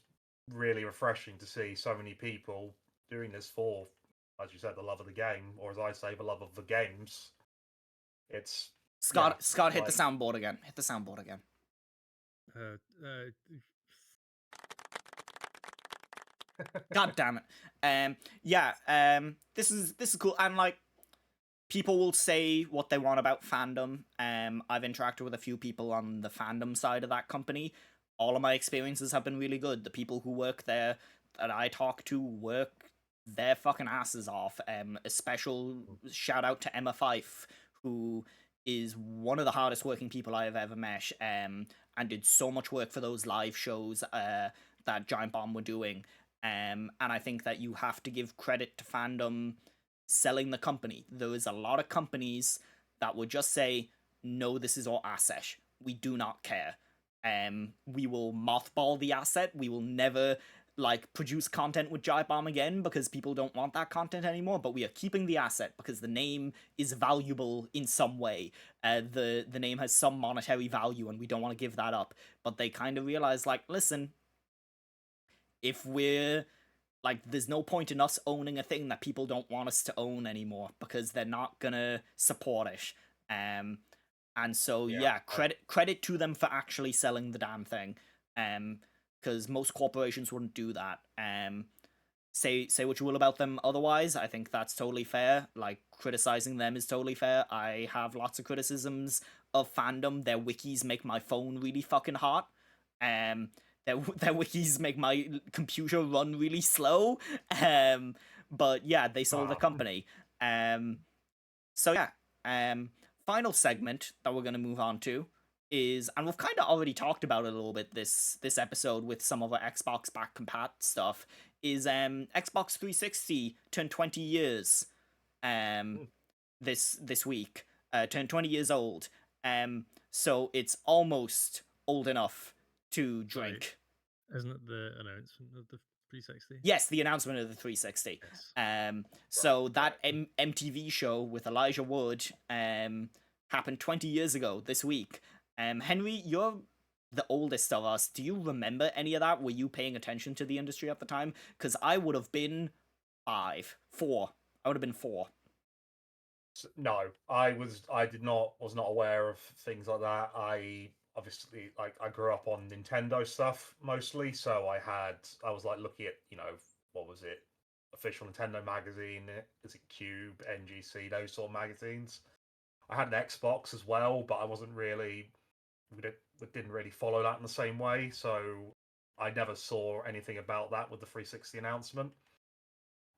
really refreshing to see so many people doing this for, as you said, the love of the game, or as I say, the love of the games. It's Scott, hit the soundboard again. Hit the soundboard again. God damn it. This is cool, and like, people will say what they want about fandom. I've interacted with a few people on the fandom side of that company. All of my experiences have been really good. The people who work there that I talk to work their fucking asses off. A special shout out to Emma Fife, who is one of the hardest working people I have ever met, and did so much work for those live shows that Giant Bomb were doing. And I think that you have to give credit to fandom selling the company. There is a lot of companies that would just say, no, this is our asset. We do not care. We will mothball the asset. We will never produce content with Giant Bomb again because people don't want that content anymore, but we are keeping the asset because the name is valuable in some way. The name has some monetary value and we don't want to give that up. But they kind of realize, listen, if we're there's no point in us owning a thing that people don't want us to own anymore because they're not gonna support it. And so credit to them for actually selling the damn thing. Because most corporations wouldn't do that. say what you will about them otherwise. I think that's totally fair. Like, criticizing them is totally fair. I have lots of criticisms of fandom. Their wikis make my phone really fucking hot. Their wikis make my computer run really slow. But yeah, they sold the company. So yeah. Final segment that we're gonna move on to is, and we've kind of already talked about it a little bit this episode with some of our Xbox back compat stuff, is Xbox 360 turned 20 years this week. Turned 20 years old. So it's almost old enough to drink. Sorry. Isn't it the announcement of the 360? Yes, the announcement of the 360. Yes. So that MTV show with Elijah Wood happened 20 years ago this week. Henry, you're the oldest of us. Do you remember any of that? Were you paying attention to the industry at the time? Because I would have been 4. I would have been 4. No, was not aware of things like that. I obviously, like, I grew up on Nintendo stuff mostly, so I was like looking at, what was it, official Nintendo magazine, is it Cube, NGC, those sort of magazines. I had an Xbox as well, but I wasn't really, we didn't really follow that in the same way, so I never saw anything about that with the 360 announcement.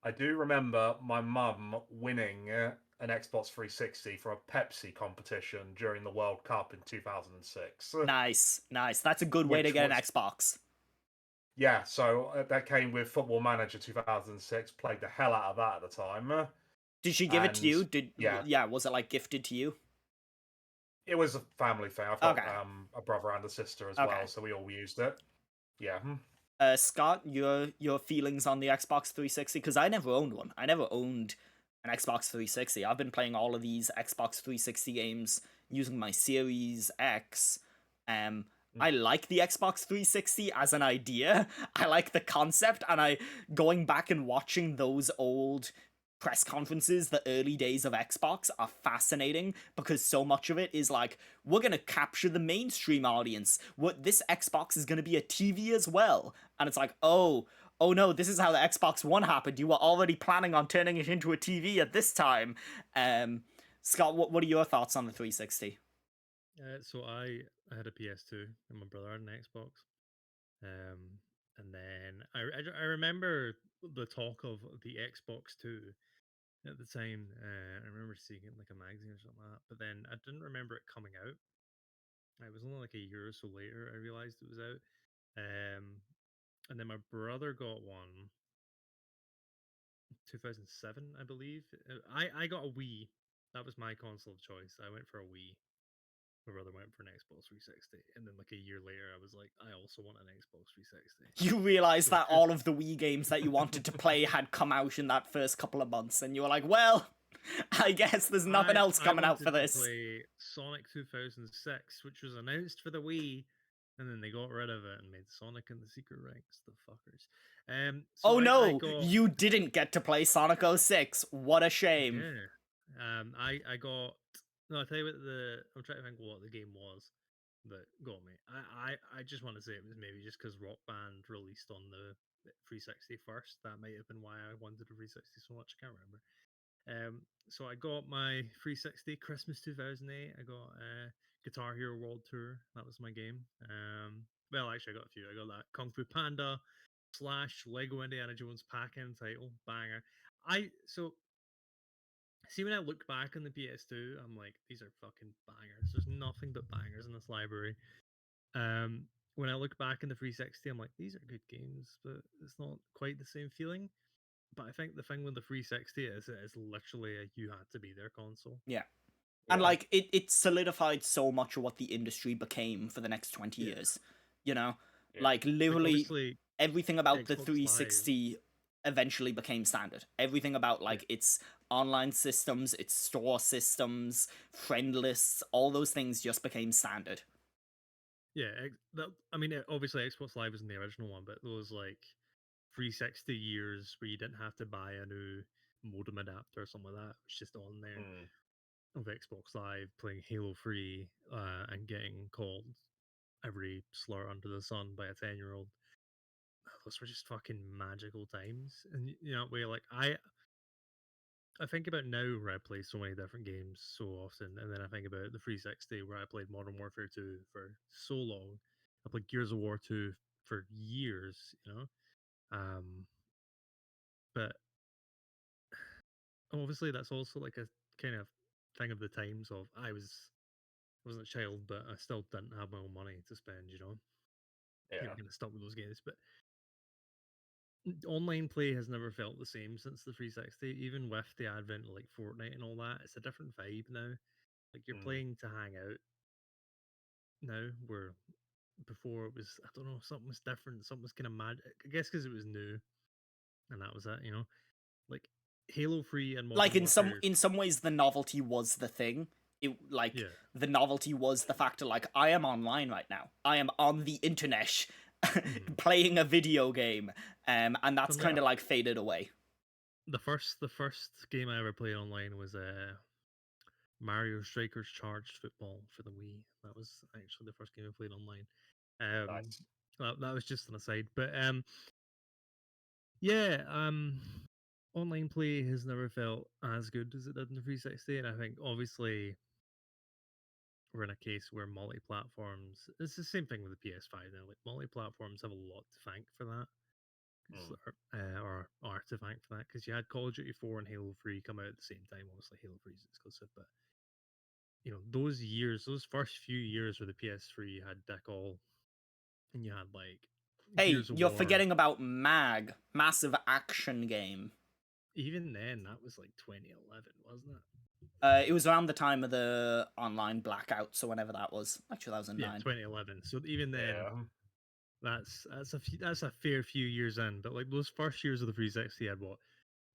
I do remember my mum winning an Xbox 360 for a Pepsi competition during the World Cup in 2006. Nice. That's a good way to get an Xbox. Yeah, so that came with Football Manager 2006. Played the hell out of that at the time. Did she give it to you? Yeah. Was it like gifted to you? It was a family thing. I've got a brother and a sister as well, so we all used it. Yeah. Scott, your feelings on the Xbox 360? Because I never owned one. I never owned an Xbox 360. I've been playing all of these Xbox 360 games using my Series X. I like the Xbox 360 as an idea. I like the concept, and going back and watching those old press conferences, the early days of Xbox, are fascinating because so much of it is like, we're gonna capture the mainstream audience. This Xbox is gonna be a TV as well, and it's like, oh no, this is how the Xbox One happened. You were already planning on turning it into a TV at this time. Scott, what are your thoughts on the 360? So I had a PS2 and my brother had an Xbox. And then I remember the talk of the Xbox 2 at the time. I remember seeing it in like a magazine or something like that. But then I didn't remember it coming out. It was only like a year or so later I realized it was out. And then my brother got one 2007, I believe. I got a Wii. That was my console of choice. I went for a Wii. My brother went for an Xbox 360, and then like a year later, I was like, I also want an Xbox 360. You realized that all of the Wii games that you wanted to play had come out in that first couple of months, and you were like, well, I guess there's nothing else coming out for this. I wanted to play Sonic 2006, which was announced for the Wii, and then they got rid of it and made Sonic and the Secret Ranks, the fuckers. So you didn't get to play Sonic 06. What a shame. Yeah. I got... No, I'll tell you what I'm trying to think what the game was that got me. I just want to say it was maybe just because Rock Band released on the 360 first. That might have been why I wanted a 360 so much. I can't remember. So I got my 360 Christmas 2008. I got Guitar Hero World Tour. That was my game. Well, actually, I got a few. I got that Kung Fu Panda / Lego Indiana Jones pack-in title banger. See, when I look back on the PS2, I'm like, these are fucking bangers. There's nothing but bangers in this library. When I look back in the 360, I'm like, these are good games, but it's not quite the same feeling. But I think the thing with the 360 is it is literally a you had to be there console. Yeah. And like it solidified so much of what the industry became for the next 20 years. You know? Like literally everything about Xbox the 360 Live eventually became standard. Everything about like its online systems, its store systems, friend lists, all those things just became standard. Yeah, I mean, obviously Xbox Live was in the original one, but those like 360 years where you didn't have to buy a new modem adapter or something like that, it was just on there of Xbox Live playing Halo 3 and getting called every slur under the sun by a 10-year-old. those were just fucking magical times. And you know, where like I think about now where I play so many different games so often, and then I think about the 360 where I played Modern Warfare 2 for so long. I played Gears of War 2 for years, you know. But obviously that's also like a kind of thing of the times of I wasn't a child, but I still didn't have my own money to spend, you know. You were Yeah. kind of stuck with those games. But online play has never felt the same since the 360, even with the advent of like Fortnite and all that. It's a different vibe now. Like you're Mm. playing to hang out now, where before it was, I don't know, something was different, something was kind of mad. I guess because it was new, and that was it, you know. Like Halo 3 and Like Modern Warfare, in some ways the novelty was the thing. It like yeah. the novelty was the fact of like I am online right now. I am on the internet Mhm. playing a video game. And that's But like kind of like faded away. the first game I ever played online was Mario Strikers Charged Football for the Wii. That was actually the first game I played online. Nice. That was just an aside, but yeah, online play has never felt as good as it did in the 360, and I think obviously we're in a case where multi-platforms. It's the same thing with the PS5 now. Like multi-platforms have a lot to thank for that, Mm. or are to thank for that, because you had Call of Duty 4 and Halo 3 come out at the same time. Obviously, Halo 3 is exclusive, but you know those years, those first few years where the PS3 had Dick All, and you had like Hey, Gears of you're War. forgetting about MAG, massive action game. Even then, that was like 2011, wasn't it? It was around the time of the online blackout, so whenever that was, like Yeah, 2009. 2011. So even then, Yeah. that's a fair few years in. But like those first years of the 360 had what?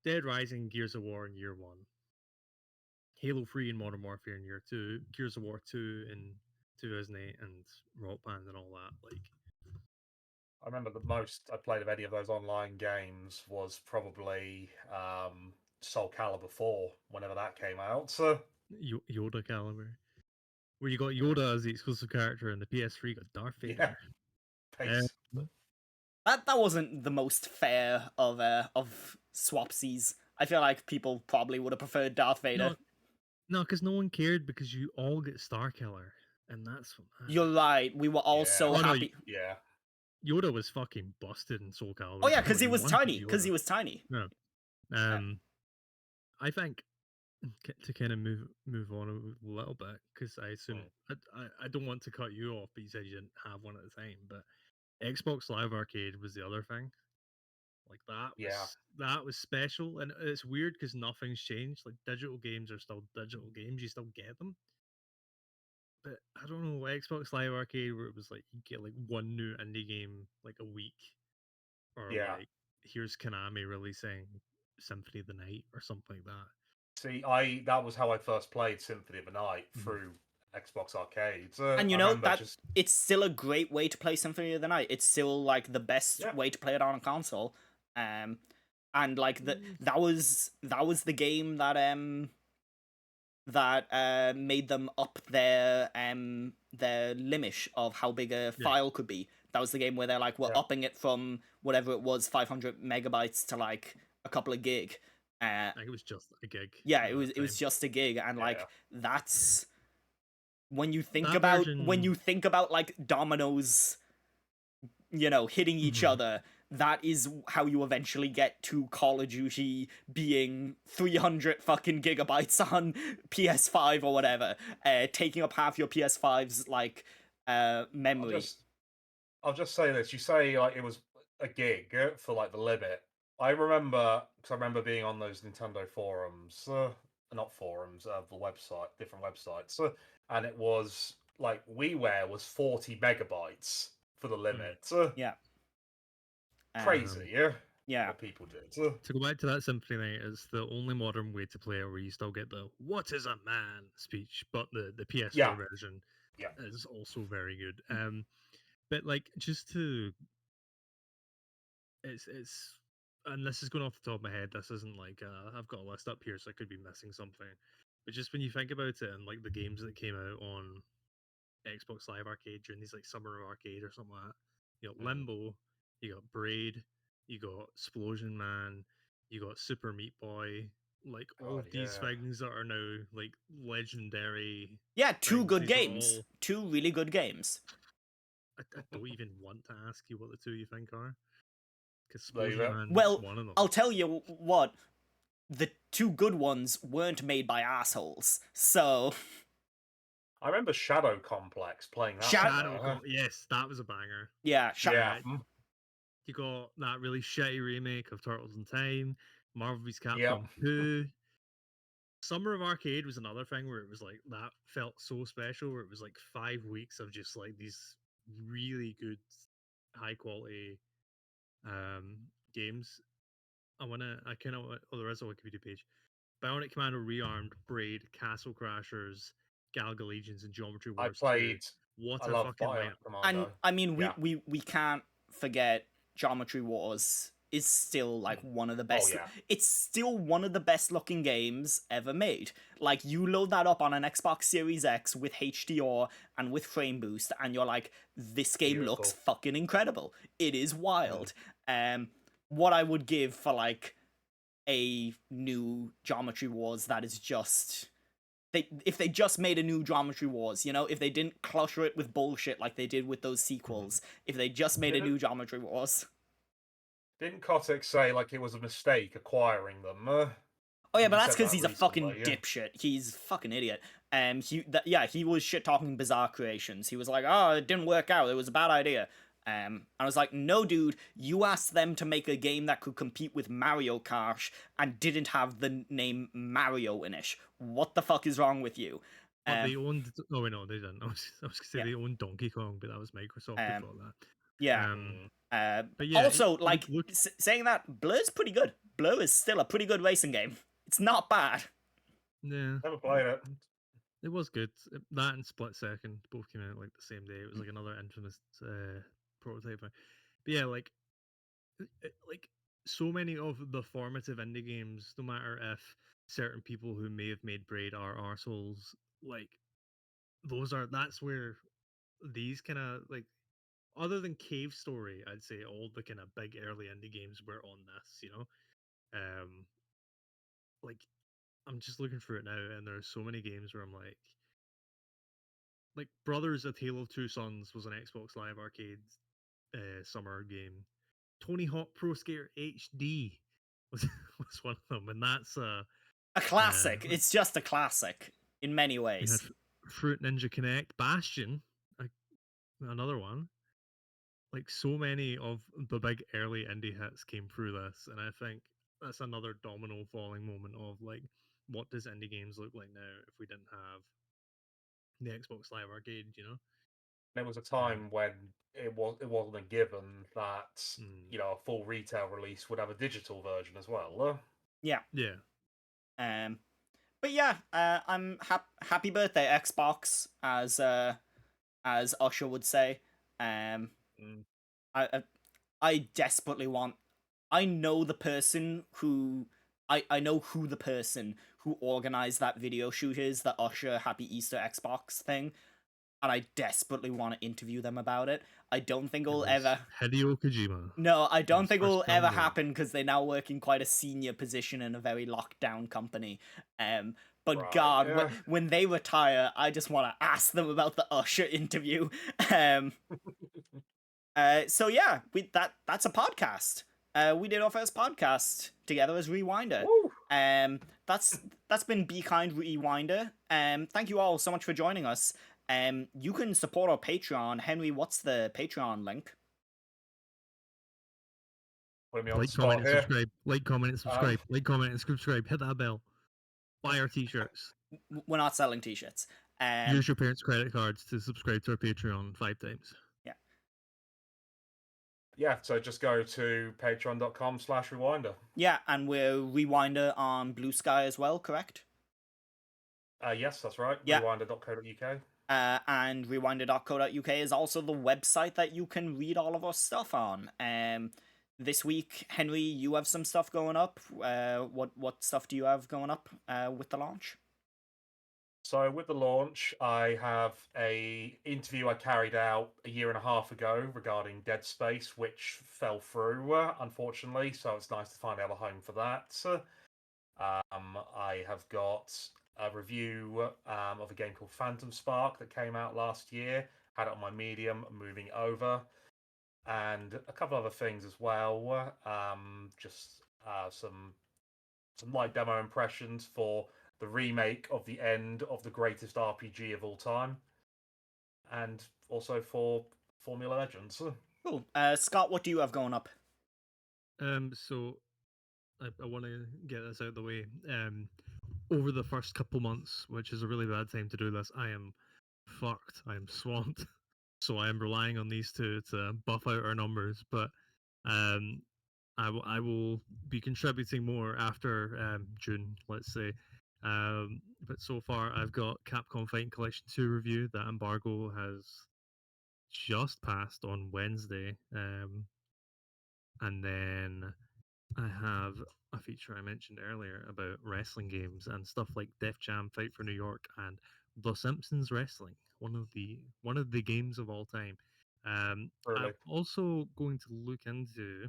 Dead Rising, Gears of War in year one, Halo 3 and Modern Warfare in year two, Gears of War 2 in 2008, and Rock Band and all that. Like I remember the most I played of any of those online games was probably Soul Calibur 4, whenever that came out. So, Yoda Caliber, where you got Yoda as the exclusive character, and the PS3 got Darth yeah, Vader. Um, basically. That wasn't the most fair of swapsies. I feel like people probably would have preferred Darth Vader. no, no, because no one cared because you all get Star Killer, and that's what You're mattered. right. We were all Yeah. so Oh no, happy. Yeah. Yoda was fucking busted in Soul Oh Calibur. yeah, But because he you was wanted tiny. Because Yoda. he was tiny. No. Uh, I think to kind of move on a little bit, because I assume Mm. I don't want to cut you off, but you said you didn't have one at the time. But Xbox Live Arcade was the other thing. Like Yeah. that was special, and it's weird because nothing's changed. Like digital games are still digital games; you still get them. But I don't know, Xbox Live Arcade, where it was like you get like one new indie game like a week, or Yeah. like here's Konami releasing Symphony of the Night or something like that. See, that was how I first played Symphony of the Night Mhm. through Xbox Arcade. and you I know remember that just it's still a great way to play Symphony of the Night. It's still like the best yeah, way to play it on a console. Um, and like Mm. that was the game that made them up their limit of how big a Yeah, file could be. That was the game where they're like we're yeah. upping it from whatever it was 500 megabytes to like a couple of gig. I think it was just a gig Yeah, at that it was time. just a gig, and Yeah. like that's That when version, you think about like dominoes, you know, hitting each Mhm. other, that is how you eventually get to Call of Duty being 300 fucking gigabytes on PS5 or whatever, taking up half your PS5's like I'll memory. just I'll just say this. You say like it was a gig for like the limit. I remember because I remember being on those Nintendo forums, not forums, the website, different websites, and it was like WiiWare was 40 megabytes for the Mhm. limit. Yeah. Crazy, Um, yeah. Yeah. What people did. to go back to that Symphony Night, it's the only modern way to play it where you still get the "What is a man" speech, but the PS4 Yeah, version yeah. is also very good. But like just to it's and this is going off the top of my head. This isn't like I've got a list up here, so I could be missing something. But just when you think about it, and like the games that came out on Xbox Live Arcade during these like Summer of Arcade or something like that, you know, Mm. Limbo, you got Braid, you got Explosion Man, you got Super Meat Boy, like all God, of these yeah. things that are now like legendary Yeah, two things. good These are games. all. Two really good games. I don't even want to ask you what the two you think are, because Leave Explosion it. Man's Well, one of them. I'll tell you what. The two good ones weren't made by assholes. So, I remember Shadow Complex playing that. Shadow- one, Yes, that was a banger. yeah, Yeah. You got that really shitty remake of Turtles in Time, Marvel vs. Capcom Yep. 2. Summer of Arcade was another thing where it was like that felt so special, where it was like 5 weeks of just like these really good, high quality games. I kind of, oh, there is a Wikipedia page. Bionic Commando Rearmed, Braid, Castle Crashers, Galaga Legions, and Geometry I Wars 2. played. What I a love fucking Bionic lineup. Commando. and I mean, Yeah. we can't forget Geometry Wars is still like one of the best. yeah. It's still one of the best looking games ever made. Like you load that up on an Xbox Series X with HDR and with frame boost, and you're like, this game looks Beautiful. fucking incredible. It is wild. What I would give for like a new Geometry Wars that is just if they just made a new Geometry Wars, you know, if they didn't clutter it with bullshit like they did with those sequels, if they just made a Didn't- new Geometry Wars. Didn't Kotick say like it was a mistake acquiring them? Oh yeah, but He that's said because that he's a fucking recently, yeah. dipshit. He's a fucking idiot. He was shit talking Bizarre Creations. He was like, "Oh, it didn't work out. It was a bad idea." I was like, "No, dude. You asked them to make a game that could compete with Mario Kart and didn't have the name Mario in it. What the fuck is wrong with you?" But they owned. Oh, wait, no, they didn't. I was going to say Yeah. they owned Donkey Kong, but that was Microsoft who thought that. Yeah. But yeah, Also, like look, saying that, Blur's pretty good. Blur is still a pretty good racing game. It's not bad. yeah, Never played it. it was good. That and Split Second both came out like the same day. It was like another infamous prototype thing. But yeah, like so many of the formative indie games, no matter if certain people who may have made Braid are arseholes, like that's where these kind of like, other than Cave Story, I'd say all the kind of big early indie games were on this, you know. Like I'm just looking for it now, and there's so many games where I'm like Brothers: A Tale of Two Sons was an Xbox Live Arcade summer game. Tony Hawk Pro Skater HD was was one of them, and that's A classic. It's just a classic in many we had ways. Fruit Ninja Connect, Bastion, another one. Like so many of the big early indie hits came through this, and I think that's another domino falling moment of like, what does indie games look like now if we didn't have the Xbox Live Arcade, you know? There was a time when it wasn't a given that a full retail release would have a digital version as well. Yeah. Yeah. But yeah, I'm happy birthday Xbox, as Usher would say. I desperately want. I know the person who. I know who the person who organized that video shoot is, the Usher Happy Easter Xbox thing, and I desperately want to interview them about it. I don't think it'll ever. Hideo Kojima. No, I don't His think first it'll film ever role. happen because they now work in quite a senior position in a very locked down company. But Right, God, yeah. when they retire, I just want to ask them about the Usher interview. So yeah, that's a podcast. We did our first podcast together as Rewinder. Woo! That's been Be Kind Rewinder. Thank you all so much for joining us. You can support our Patreon. Henry, what's the Patreon link? Putting me on the Like, spot comment, and here. subscribe. Like, comment, and subscribe. Like, comment, and subscribe. Hit that bell. Buy our t-shirts. We're not selling t-shirts. Use your parents' credit cards to subscribe to our Patreon 5 times. Yeah. Yeah, so just go to patreon.com/rewinder. Yeah, and we're Rewinder on Blue Sky as well, correct? Yes, that's right. Yeah. Rewinder.co.uk. And rewinder.co.uk is also the website that you can read all of our stuff on. This week, Henry, you have some stuff going up. What stuff do you have going up with the launch? So with the launch, I have a interview I carried out a year and a half ago regarding Dead Space, which fell through, unfortunately. So it's nice to finally have a home for that. I have got a review of a game called Phantom Spark that came out last year. Had it on my Medium, moving over, and a couple other things as well. Just some light demo impressions for the remake of the end of the greatest RPG of all time, and also for Formula Legends. Cool. Scott, what do you have going up? So I want to get this out of the way. Over the first couple months, which is a really bad time to do this, I am fucked. I am swamped. So I am relying on these two to buff out our numbers. But I will be contributing more after June, let's say. But so far, I've got Capcom Fighting Collection 2 review. That embargo has just passed on Wednesday. And then I have a feature I mentioned earlier about wrestling games and stuff like Def Jam Fight for New York and The Simpsons Wrestling, one of the games of all time. I'm Really. also going to look into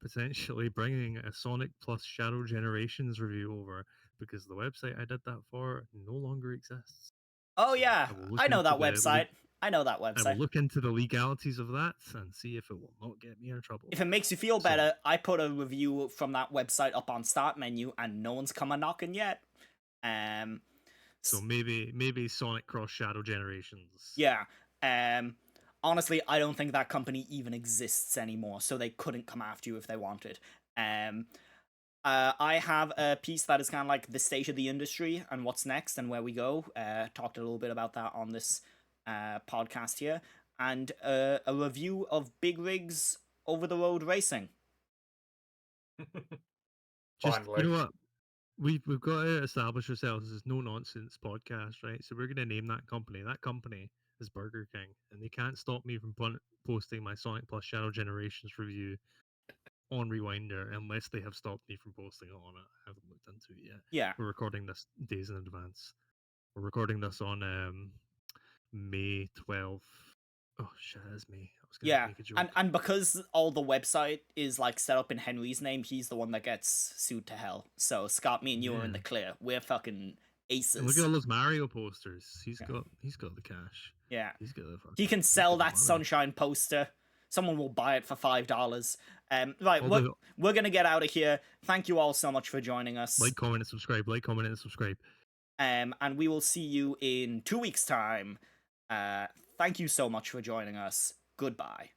potentially bringing a Sonic plus Shadow Generations review over because the website I did that for no longer exists. Oh So yeah, I will look I know into that the website. I know that I will website. look into the legalities of that and see if it will not get me in trouble. If it makes you feel So- better, I put a review from that website up on Start menu, and no one's come a knocking yet. So maybe Sonic Cross Shadow Generations. Yeah. Honestly, I don't think that company even exists anymore, so they couldn't come after you if they wanted. I have a piece that is kind of like the state of the industry and what's next and where we go. Talked a little bit about that on this podcast here, and a review of Big Rigs over the road racing. Just Finally. you know what? We've got to establish ourselves as no nonsense podcast, right? So we're going to name that company. That company is Burger King, and they can't stop me from posting my Sonic Plus Shadow Generations review on Rewinder unless they have stopped me from posting it on it. I haven't looked into it yet. Yeah. We're recording this days in advance. We're recording this on May 12th. Oh shit, it is May. I was gonna Yeah, make a joke. and because all the website is like set up in Henry's name, he's the one that gets sued to hell. So Scott, me and you are in the clear. We're fucking aces. And look at all those Mario posters. He's got the cash. Yeah, He's got the he can sell got the that money. Sunshine poster. Someone will buy it for $5. Right, Although- we're gonna get out of here. Thank you all so much for joining us. Like, comment, and subscribe. Like, comment, and subscribe. And we will see you in 2 weeks' time. Thank you so much for joining us. Goodbye.